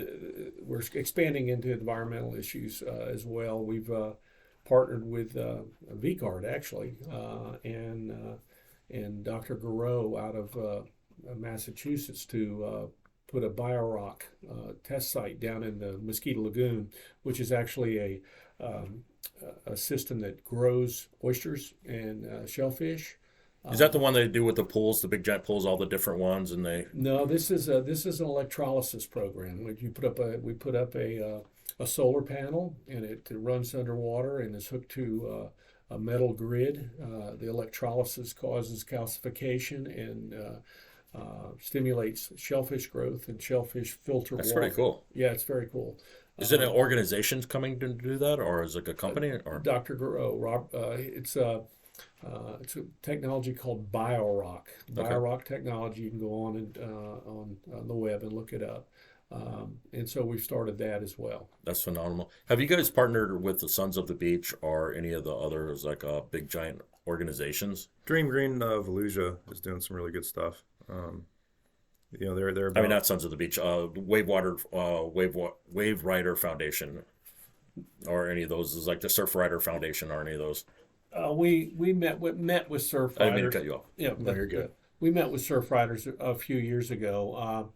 we're expanding into environmental issues as well. We've partnered with VCARD actually, and Dr. Garreau out of Massachusetts to put a BioRock test site down in the Mosquito Lagoon, which is actually a system that grows oysters and shellfish. Is that the one they do with the pools, the big giant pools, all the different ones, and they? No, this is an electrolysis program. We put up a solar panel, and it runs underwater and is hooked to a metal grid. The electrolysis causes calcification and stimulates shellfish growth, and shellfish filter That's water. pretty cool. Yeah, it's very cool. Is it an organization coming to do that, or is it a company? Or Dr. Garreau, it's a technology called BioRock. BioRock technology. You can go on and on the web and look it up. And so we've started that as well. that's phenomenal. Have you guys partnered with the Sons of the Beach or any of the others like big giant organizations? Dream Green Volusia is doing some really good stuff. You know, they're I mean, about, not Sons of the Beach, Wave Rider Foundation, or any of those. Is like the Surf Rider Foundation, or any of those. We met with surf I didn't mean to riders. cut you off. Yeah, No, you're good. We met with surf riders a few years ago.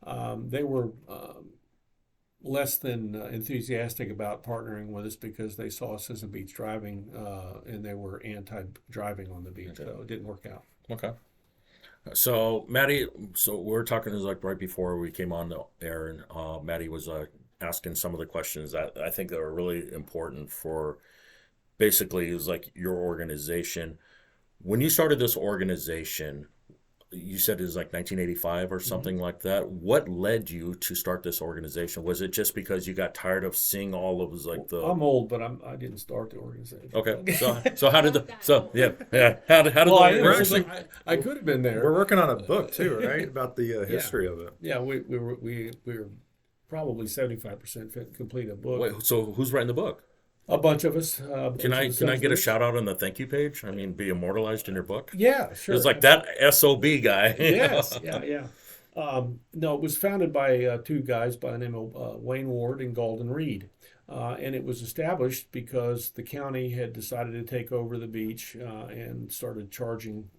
They were less than enthusiastic about partnering with us because they saw us as a beach driving, and they were anti-driving on the beach, so it didn't work out. Okay. So Maddie, so we were talking is like right before we came on the air, and Maddie was asking some of the questions that I think that are really important for basically is like your organization. When you started this organization, you said it was like 1985 or something like that. What led you to start this organization? Was it just because you got tired of seeing all of like the? I'm old, but I didn't start the organization. Okay, so how did the how did Well, the We're actually- I could have been there. we're working on a book too, right? About the history of it. Yeah, we were probably 75% complete a book. wait, so who's writing the book? A bunch of us. Can I get a shout out on the thank you page? I mean, be immortalized in your book. Yeah, sure. It's like that SOB guy. Yes, yeah. No, it was founded by two guys by the name of Wayne Ward and Galden Reed. And it was established because the county had decided to take over the beach and started charging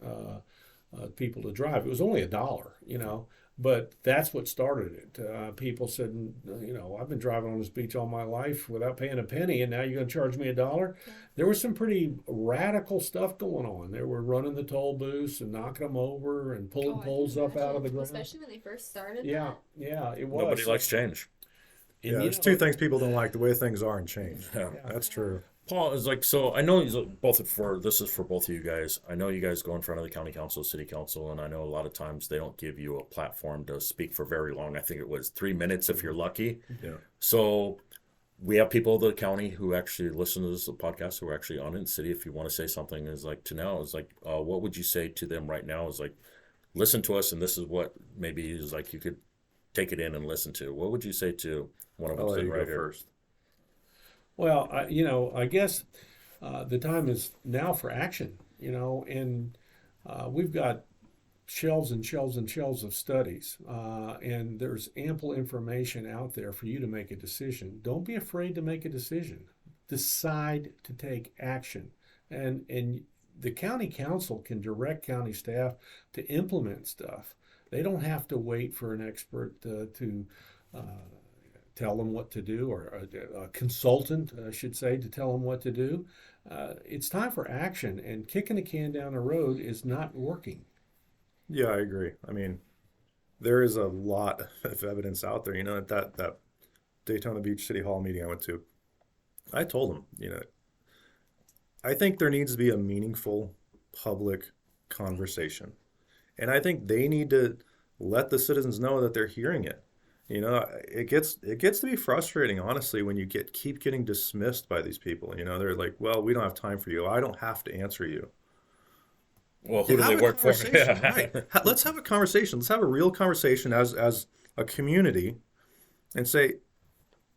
people to drive. It was only $1, but that's what started it. People said, I've been driving on this beach all my life without paying a penny, and now you're going to charge me $1? There was some pretty radical stuff going on. They were running the toll booths and knocking them over and pulling poles up out of the ground. Especially when they first started. Yeah, it was. Nobody likes change. And, Yeah, there's two things people don't like: the way things are and change. Yeah. That's true. Paul is like, so I know this is for both of you guys. I know you guys go in front of the county council, city council, and I know a lot of times they don't give you a platform to speak for very long. I think it was 3 minutes if you're lucky. Yeah. So we have people in the county who actually listen to this podcast who are actually on it in the city. If you want to say something, is like to now is like, what would you say to them right now? Is like, listen to us, and this is what maybe is like you could take it in and listen to. What would you say to one of them I'll let sitting you right go here? first. Well, I guess the time is now for action, and we've got shelves and shelves and shelves of studies, and there's ample information out there for you to make a decision. Don't be afraid to make a decision. Decide to take action, and the county council can direct county staff to implement stuff. They don't have to wait for an expert to uh, tell them what to do, or a consultant, I should say, to tell them what to do. It's time for action, and kicking the can down the road is not working. Yeah, I agree. I mean, there is a lot of evidence out there. At that Daytona Beach City Hall meeting I went to, I told them, I think there needs to be a meaningful public conversation. And I think they need to let the citizens know that they're hearing it. It gets to be frustrating, honestly, when you keep getting dismissed by these people. They're like, "Well, we don't have time for you. I don't have to answer you." Well, who do they Have a work for? conversation, right? Let's have a conversation. Let's have a real conversation as a community, and say,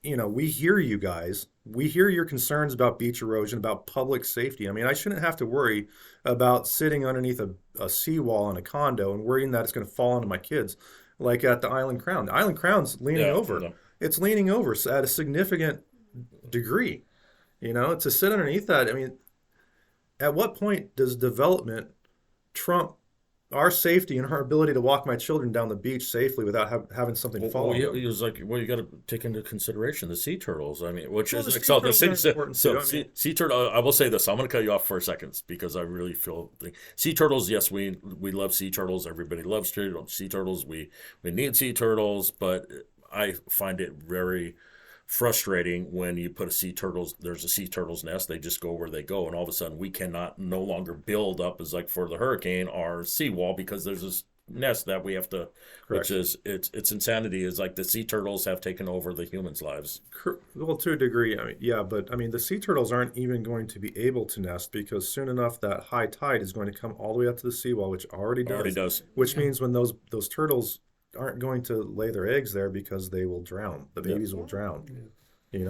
we hear you guys. We hear your concerns about beach erosion, about public safety. I mean, I shouldn't have to worry about sitting underneath a seawall in a condo and worrying that it's going to fall onto my kids, like at the Island Crown. The Island Crown's leaning Yeah, over. no. It's leaning over at a significant degree. To sit underneath that. I mean, at what point does development trump our safety and our ability to walk my children down the beach safely without having something fall Well, on yeah, them? it was like, well, you got to take into consideration the sea turtles. I mean, which Well, is the like, sea so the turtles are sea, important so too. I sea, mean, sea turtle. I will say this. I'm going to cut you off for a second because I really feel sea turtles. Yes, we love sea turtles. Everybody loves sea turtles. We need sea turtles, but I find it very frustrating when you put there's a sea turtle's nest, they just go where they go, and all of a sudden we cannot no longer build up as like for the hurricane our seawall because there's this nest that we have to, correct. which is it's insanity. Is like the sea turtles have taken over the humans' lives. Well, to a degree, I mean, yeah, but I mean, the sea turtles aren't even going to be able to nest because soon enough that high tide is going to come all the way up to the seawall, which already Already does. does. Which means when those turtles aren't going to lay their eggs there because they will drown. The Yeah. babies will drown.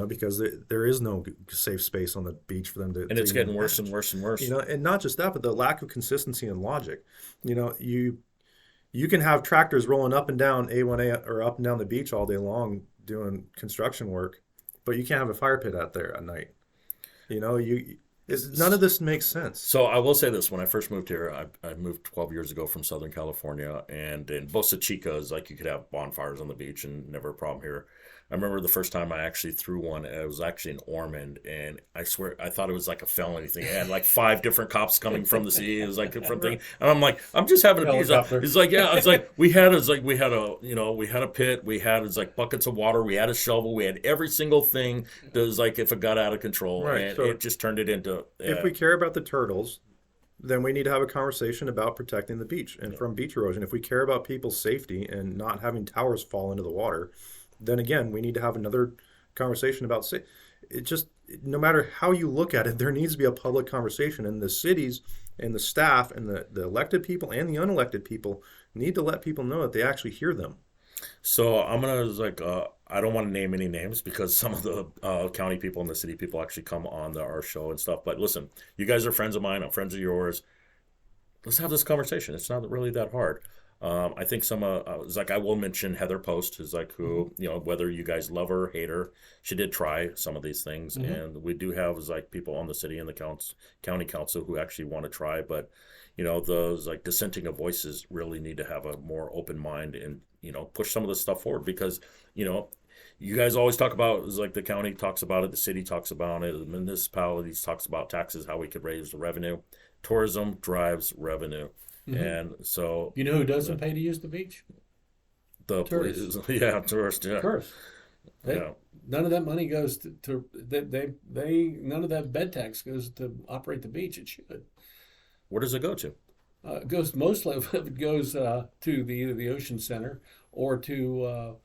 Because there is no safe space on the beach for them to. And it's to getting even worse hatch. and worse and worse. And not just that, but the lack of consistency and logic. You can have tractors rolling up and down A1A or up and down the beach all day long doing construction work, but you can't have a fire pit out there at night. None of this makes sense. So I will say this: when I first moved here, I moved 12 years ago from Southern California, and in Boca Chica is like you could have bonfires on the beach and never a problem here. I remember the first time I actually threw one. It was actually in Ormond, and I swear I thought it was like a felony thing. It had like 5 different cops coming from the sea. It was like from thing, and I'm like, I'm just having a piece. Helicopter. It's like, yeah, it's like we had a pit. We had it's like buckets of water. We had a shovel. We had every single thing that was like if it got out of control, Right, and so it just turned it into. If we care about the turtles, then we need to have a conversation about protecting the beach and from beach erosion. If we care about people's safety and not having towers fall into the water, then again, we need to have another conversation about it. Just no matter how you look at it, there needs to be a public conversation, and the cities and the staff and the elected people and the unelected people need to let people know that they actually hear them. So I'm gonna I don't want to name any names because some of the county people and the city people actually come on our show and stuff. But listen, you guys are friends of mine. I'm friends of yours. Let's have this conversation. It's not really that hard. I think it's like I will mention Heather Post, who's like who whether you guys love her or hate her, she did try some of these things, and we do have like people on the city and the county council who actually want to try, but those like dissenting of voices really need to have a more open mind and push some of this stuff forward because you guys always talk about it's like the county talks about it, the city talks about it, the municipalities talks about taxes, how we could raise the revenue. Tourism drives revenue. And so You know who doesn't pay to use the beach? the Tourists. tourists, yeah. Tourists. Yeah. None of that money goes to they none of that bed tax goes to operate the beach. It should. Where does it go to? It goes mostly of it goes to either the Ocean Center or to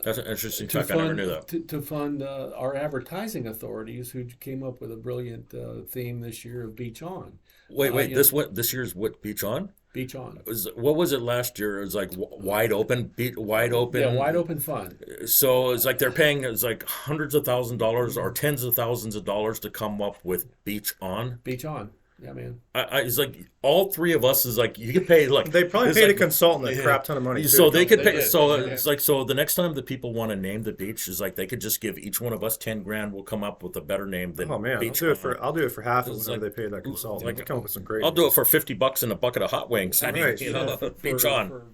That's an interesting to fact. I never fund knew that. to fund our advertising authorities, who came up with a brilliant theme this year of Beach On. Wait. You This what this year's what Beach On? Beach On. What was it last year? It was like wide open, wide open. Yeah, wide open fund. So it's like they're paying it's like hundreds of $1,000s or tens of thousands of dollars to come up with Beach On. Beach On. Yeah, man. It's like all three of us is like you get paid like They probably it's paid like, a consultant a crap ton of money. Too. so they could They pay. did. So They it's did. like so the next time that people want to name the beach is like they could just give each one of us 10 grand. We'll come up with a better name than Oh man, Beach I'll On. do it for half of It's whatever like- they paid that consultant. like- They come up with some great. I'll do it for $50 and a bucket of hot wings. I mean, Right. you know, Beach For- On. For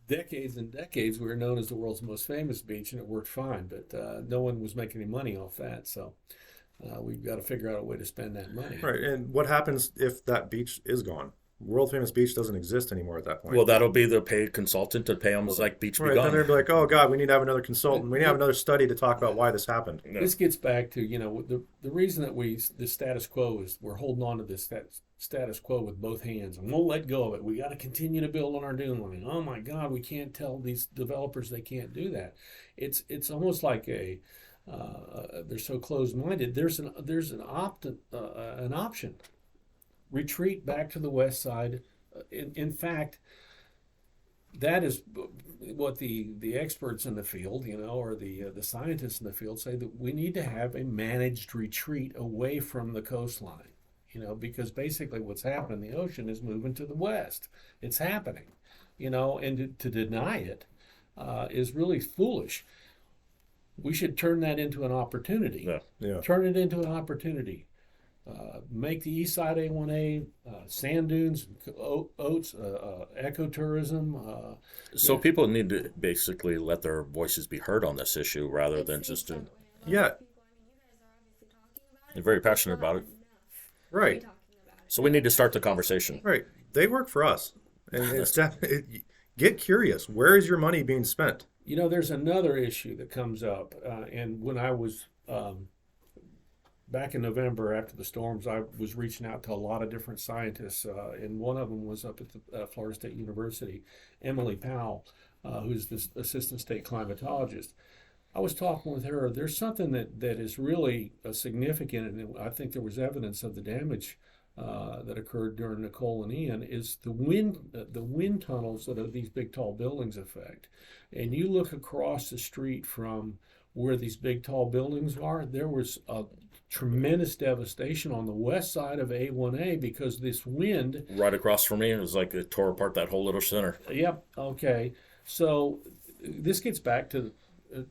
decades and decades, we were known as the world's most famous beach, and it worked fine. But no one was making any money off that. So we've got to figure out a way to spend that money. Right, and what happens if that beach is gone? World famous beach doesn't exist anymore at that point. Well, that'll be the paid consultant to pay them as like Beach Be right, then Gone. they'd be like, "Oh God, we need to have another consultant. We need to have another study to talk about why this happened." Yeah. This gets back to, the reason that the status quo is we're holding on to this status quo with both hands and won't let go of it. We got to continue to build on our dune line. Oh my God, we can't tell these developers they can't do that. It's almost like they're so closed-minded. There's an option. Retreat back to the west side. In fact, that is what the experts in the field, or the scientists in the field say, that we need to have a managed retreat away from the coastline, because basically what's happening in the ocean is moving to the west. It's happening, and to deny it is really foolish. We should turn that into an opportunity. Yeah. Yeah, Turn it into an opportunity. Make the east side A1A, sand dunes, oats, ecotourism. So people need to basically let their voices be heard on this issue rather than just do. Yeah. They're very passionate about it. right, So we need to start the conversation. right. They work for us, and get curious. Where is your money being spent? There's another issue that comes up, and when I was back in November after the storms, I was reaching out to a lot of different scientists, and one of them was up at the Florida State University, Emily Powell, who's the assistant state climatologist. I was talking with her. There's something that is really significant, and I think there was evidence of the damage that occurred during Nicole and Ian, is the wind tunnels that these big tall buildings affect. And you look across the street from where these big tall buildings are, there was a tremendous devastation on the west side of A1A because this wind. Right across from me, it was like it tore apart that whole little center. Yep. Okay. So this gets back to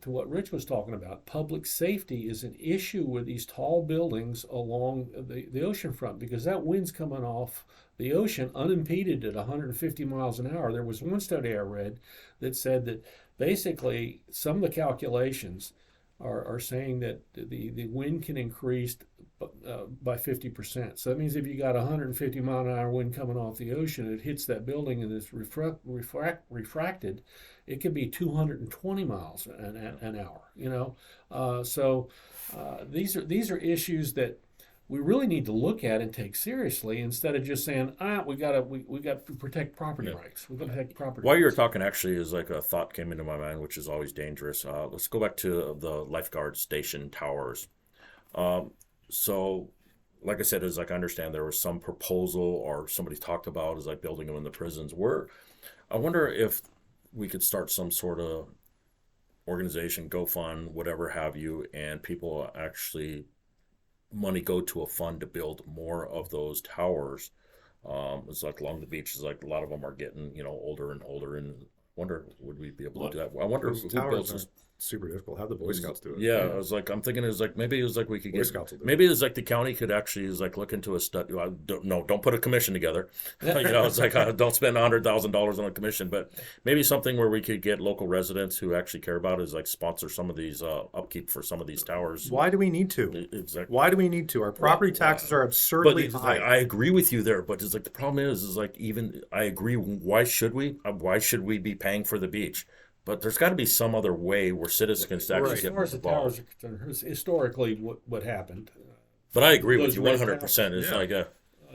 what Rich was talking about. Public safety is an issue with these tall buildings along the ocean front, because that wind's coming off the ocean unimpeded at 150 miles an hour. There was one study I read that said that basically some of the calculations are saying that the wind can increase by 50%. So that means if you got 150 mile an hour wind coming off the ocean, it hits that building and it's refracted, it could be 220 miles an hour. So these are issues that we really need to look at and take seriously, instead of just saying, we got to protect property rights. We've got to protect property While you were rights. talking, actually, is like a thought came into my mind, which is always dangerous. Let's go back to the lifeguard station towers. So, like I said, is like I understand there was some proposal or somebody talked about is like building them in the prisons. I wonder if we could start some sort of organization, GoFund, whatever have you, and people actually money go to a fund to build more of those towers. It's like along the beach, is like a lot of them are getting older and older, and wonder would we be able to do that? I wonder Those who towers builds this. are super difficult. Have the Boy Scouts do it. Yeah, I was like, I'm thinking it's like maybe it was like we could Boy get Scouts will do it. maybe it's like the county could actually is like look into a study. Don't put a commission together. It's like don't spend $100,000 on a commission, but maybe something where we could get local residents who actually care about it is like sponsor some of these upkeep for some of these towers. Why do we need to? Exactly. Why do we need to? Our property taxes are But absurdly it's high. like, I agree with you there, but it's like the problem is like even I agree. Why should we? Why should we be paying for the beach? But there's got to be some other way where citizens can actually As get far as the involved. towers are concerned, historically, what happened But I agree with those you red 100%. It's Yeah. like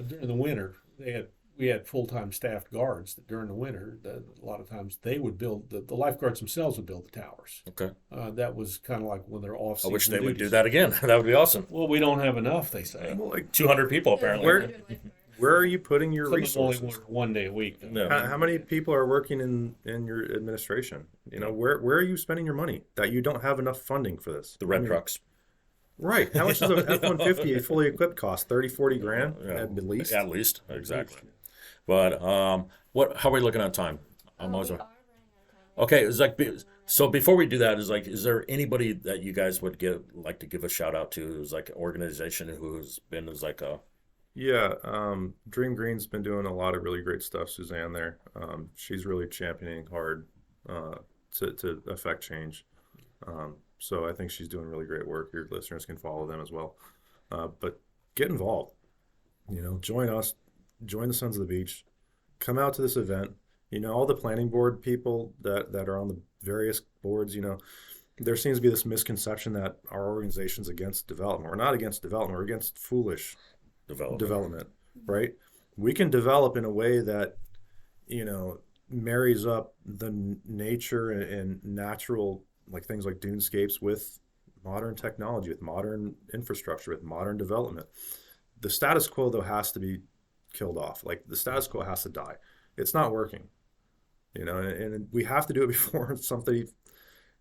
during the winter, they had we had full-time staffed guards that during the winter, a lot of times they would build, the lifeguards themselves would build the towers. Okay. That was kind of like when they're off I season wish they would do duties. that again. That would be awesome. Well, we don't have enough, they say. Well, like, 200 people apparently. where are you putting your Some of them only resources? work 1 day a week. Though. No. How many people are working in your administration? You know, where are you spending your money that you don't have enough funding for this? The red I mean, trucks. Right. How much does an F-150 fully equipped cost? 30, 40 grand Yeah. at least? At least, exactly. But what? How are we looking on time? I'm always We are running out of time. okay. It's like so. Before we do that, is there anybody that you guys would like to give a shout out to? Who's like an organization who's been as like a Yeah, Dream Green's been doing a lot of really great stuff. Suzanne there, she's really championing hard to affect change. So I think she's doing really great work. Your listeners can follow them as well. But get involved. You know, join us, join the Sons of the Beach, come out to this event. You know, all the planning board people that are on the various boards. You know, there seems to be this misconception that our organization's against development. We're not against development. We're against foolish development, right? We can develop in a way that, you know, marries up the nature and natural, like things like dunescapes, with modern technology, with modern infrastructure, with modern development. The status quo, though, has to be killed off. Like, the status quo has to die. It's not working, you know, and we have to do it before something,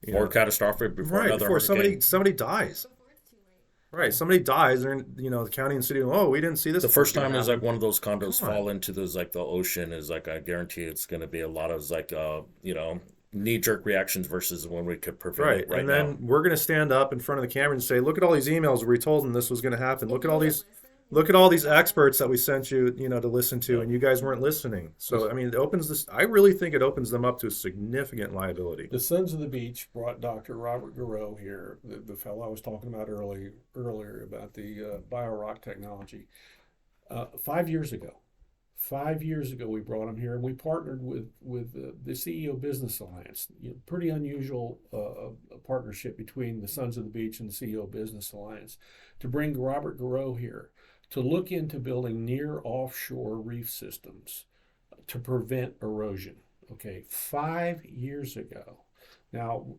you more know, catastrophic before right, another before hurricane. somebody dies. Before it's too late. Right, somebody dies, and you know, the county and city, oh, we didn't see this. The first gonna time is happen. like one of those condos Come on. fall into those like the ocean is like I guarantee it's going to be a lot of like you know knee jerk reactions versus when we could prevent Right, it right and now. then we're going to stand up in front of the camera and say, "Look at all these emails where we told them this was going to happen. Look at all these, look at all these experts that we sent you, you know, to listen to, and you guys weren't listening." So, I mean, it opens this. I really think it opens them up to a significant liability. The Sons of the Beach brought Dr. Robert Garreau here, the fellow I was talking about earlier about the BioRock technology. 5 years ago. 5 years ago, we brought him here, and we partnered with the CEO Business Alliance. You know, pretty unusual partnership between the Sons of the Beach and the CEO Business Alliance to bring Robert Garreau here to look into building near offshore reef systems to prevent erosion. Okay, 5 years ago. Now,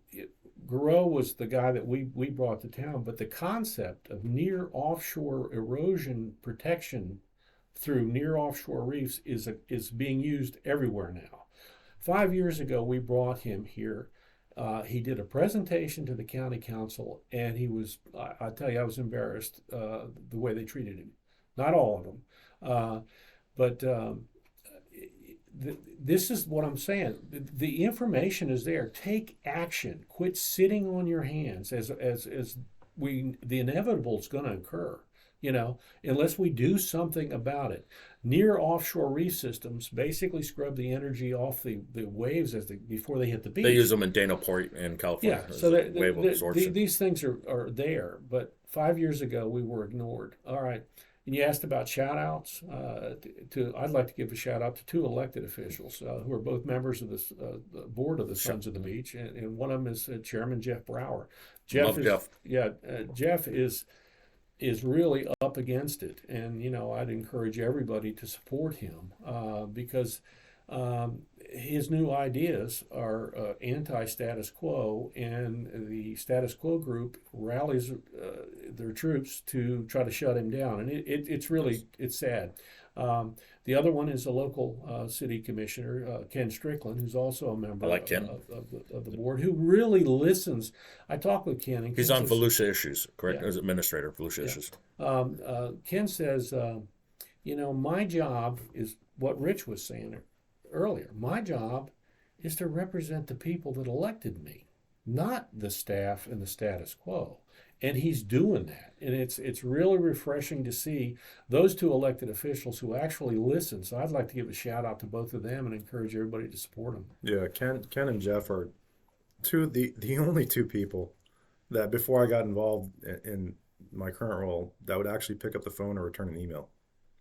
Garreau was the guy that we brought to town, but the concept of near offshore erosion protection through near offshore reefs is being used everywhere now. 5 years ago, we brought him here. He did a presentation to the county council, and he was, I tell you, I was embarrassed the way they treated him. Not all of them, but this is what I'm saying. The information is there. Take action. Quit sitting on your hands as the inevitable is going to occur. You know, unless we do something about it. Near offshore reef systems basically scrub the energy off the waves before they hit the beach. They use them in Dana Point in California. Yeah, so wave absorption. these things are there, but 5 years ago we were ignored. All right, and you asked about shout outs. I'd like to give a shout out to two elected officials who are both members of the board of the Sons of the Beach, and one of them is Chairman Jeff Brower. Love Jeff. Yeah, Jeff is really up against it, and you know, I'd encourage everybody to support him because his new ideas are anti-status quo, and the status quo group rallies their troops to try to shut him down, and it's really it's sad. The other one is a local city commissioner, Ken Strickland, who's also a member I like Ken. of the board, who really listens. I talk with Ken. And He's Ken on says, Volusia Issues, correct? Yeah. As administrator of Volusia Issues. Ken says, you know, my job is what Rich was saying earlier. My job is to represent the people that elected me, not the staff and the status quo. And he's doing that, and it's really refreshing to see those two elected officials who actually listen. So I'd like to give a shout out to both of them and encourage everybody to support them. Yeah, Ken and Jeff are the only two people that before I got involved in my current role that would actually pick up the phone or return an email.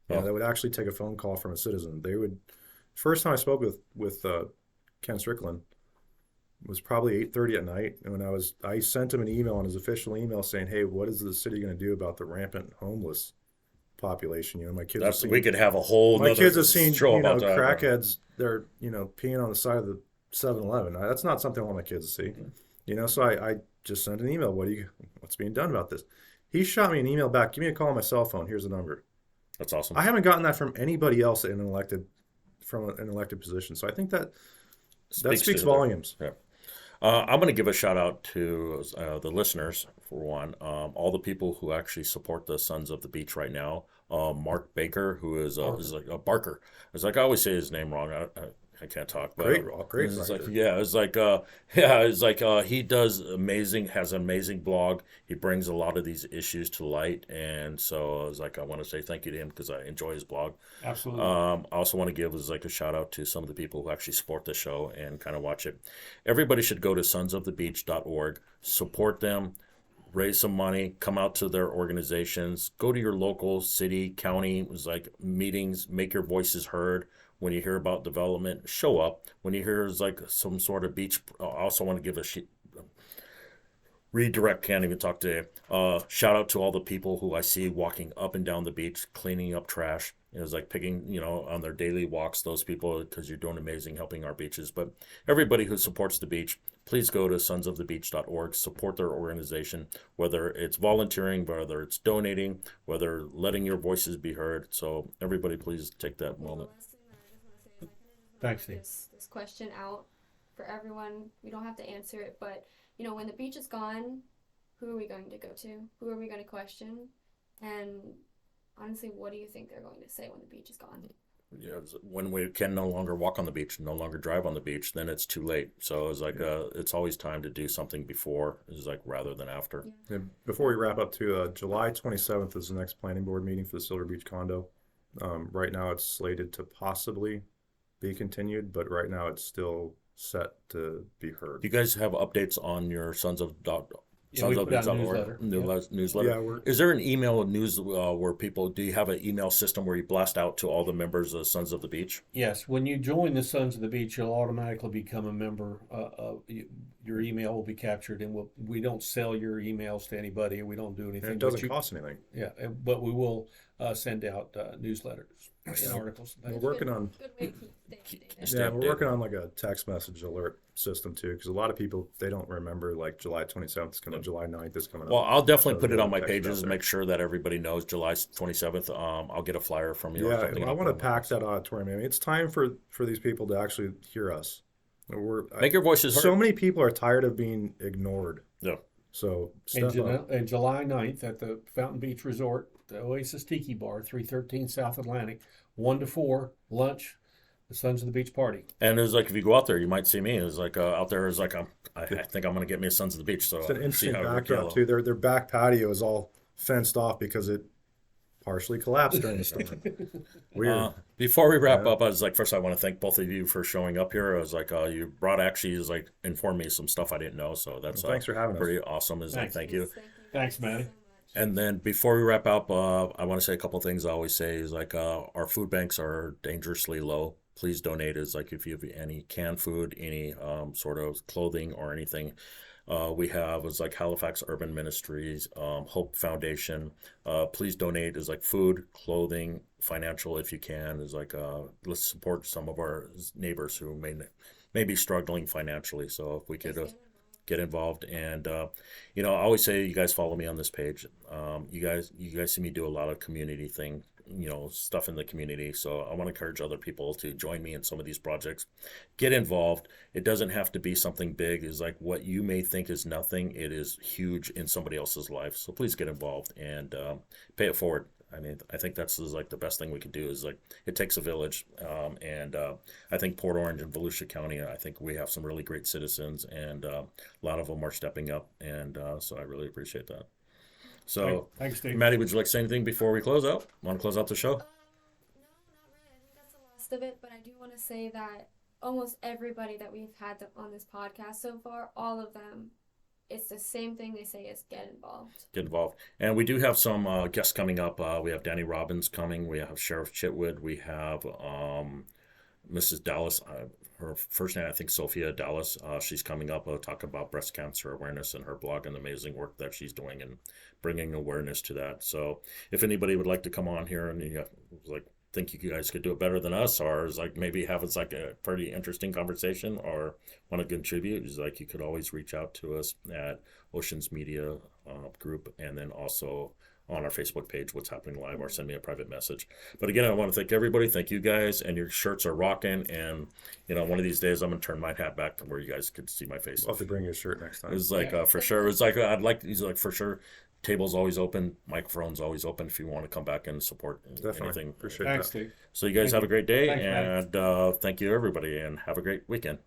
Yeah, that would actually take a phone call from a citizen. They would. First time I spoke with Ken Strickland was probably 8:30 at night, and when I sent him an email on his official email saying, "Hey, what is the city going to do about the rampant homeless population. You know, my kids. That's we could have a whole. My nother kids have seen, show you know, about that. crackheads. They're, you know, peeing on the side of the 7-Eleven. That's not something I want my kids to see. You know, so I just sent an email. What's being done about this? He shot me an email back. Give me a call on my cell phone. Here's the number. That's awesome. I haven't gotten that from anybody else in from an elected position. So I think that speaks to the- volumes. Yeah. I'm going to give a shout out to the listeners for one, all the people who actually support the Sons of the Beach right now. Mark Baker, who is like Barker. It's like I always say his name wrong. I can't talk, but Great It's like, writer. he does amazing, has an amazing blog. He brings a lot of these issues to light, and so I want to say thank you to him because I enjoy his blog. Absolutely. I also want to give a shout out to some of the people who actually support the show and kind of watch it. Everybody should go to sonsofthebeach.org, support them, raise some money, come out to their organizations, go to your local city, county, meetings, make your voices heard. When you hear about development, show up. When you hear some sort of beach, I also want to give redirect, can't even talk today. Shout out to all the people who I see walking up and down the beach, cleaning up trash. It was like picking, on their daily walks, those people, because you're doing amazing helping our beaches. But everybody who supports the beach, please go to sonsofthebeach.org, support their organization, whether it's volunteering, whether it's donating, whether letting your voices be heard. So everybody, please take that moment. The last thing that I just want to say is I kind of just Thanks, want to Steve. this question out for everyone. We don't have to answer it, but when the beach is gone, who are we going to go to? Who are we going to question? And honestly, what do you think they're going to say when the beach is gone? Yeah, when we can no longer walk on the beach, no longer drive on the beach, then it's too late. So it's it's always time to do something before, rather than after. And before we wrap up, too, July 27th is the next planning board meeting for the Silver Beach condo. Right now, it's slated to possibly be continued, but right now it's still set to be heard. You guys have updates on your Yeah, we put out a newsletter. newsletter? Yeah, Is there an email news where people? Do you have an email system where you blast out to all the members of Sons of the Beach? Yes, when you join the Sons of the Beach, you'll automatically become a member. Your email will be captured, and we don't sell your emails to anybody. We don't do anything. and it but doesn't cost anything. Yeah, but we will send out newsletters and articles. We're working on Good way to keep things updated. Yeah, we're working on like a text message alert system too, because a lot of people they don't remember like July 27th is coming, July 9th is coming Well, up. I'll definitely So put it we'll on my text it out pages and there. make sure that everybody knows July 27th. I'll get a flyer from you. or Yeah, something. I want to pack that auditorium. I mean, it's time for these people to actually hear us. Make your voices heard. So many people are tired of being ignored. Yeah. So And step up. and July 9th at the Fountain Beach Resort, the Oasis Tiki Bar, 313 South Atlantic, 1 to 4, lunch, the Sons of the Beach party. And it's if you go out there, you might see me. It's out there is I think I'm going to get me a Sons of the Beach. So It's an see interesting how it works backyard out. too. Their back patio is all fenced off because it partially collapsed during the storm. Weird. Before we wrap up, I was first I want to thank both of you for showing up here. I was you brought informed me some stuff I didn't know. So that's Well, thanks for having us. pretty awesome. Thanks. Thank you. Thanks, Maddie. so much. And then before we wrap up, I want to say a couple things I always say is our food banks are dangerously low. Please donate if you have any canned food, any sort of clothing or anything. We have Halifax Urban Ministries, Hope Foundation. Please donate food, clothing, financial if you can. Let's support some of our neighbors who may be struggling financially. So if we could get involved, and I always say you guys follow me on this page. You guys see me do a lot of community thing, stuff in the community. So I want to encourage other people to join me in some of these projects. Get involved. It doesn't have to be something big. It's what you may think is nothing. It is huge in somebody else's life. So please get involved and pay it forward. I mean, I think that's the best thing we can do is it takes a village. And I think Port Orange and Volusia County, I think we have some really great citizens, and a lot of them are stepping up. And so I really appreciate that. So, Thanks, Steve. Maddie, would you like to say anything before we close out? Want to close out the show? No, not really. I think that's the last of it. But I do want to say that almost everybody that we've had on this podcast so far, all of them, it's the same thing they say is get involved. Get involved. And we do have some guests coming up. We have Danny Robbins coming. We have Sheriff Chitwood. We have Mrs. Dallas, her first name, I think Sophia Dallas, she's coming up. Talk about breast cancer awareness and her blog and the amazing work that she's doing and bringing awareness to that. So if anybody would like to come on here and like think you guys could do it better than us, or is like maybe have it's like a pretty interesting conversation, or want to contribute, is like you could always reach out to us at Oceans Media Group, and then also on our Facebook page, What's Happening Live, or send me a private message. But again, I want to thank everybody. Thank you guys, and your shirts are rocking. And one of these days I'm gonna turn my hat back to where you guys could see my face. I'll have to bring you a shirt next time. It's like for sure. It's like I'd like these like for sure. Table's always open. Microphone's always open if you want to come back and support Definitely anything. appreciate Thanks, that. Steve. So you guys have a great day, Thanks, man. and thank you everybody, and have a great weekend.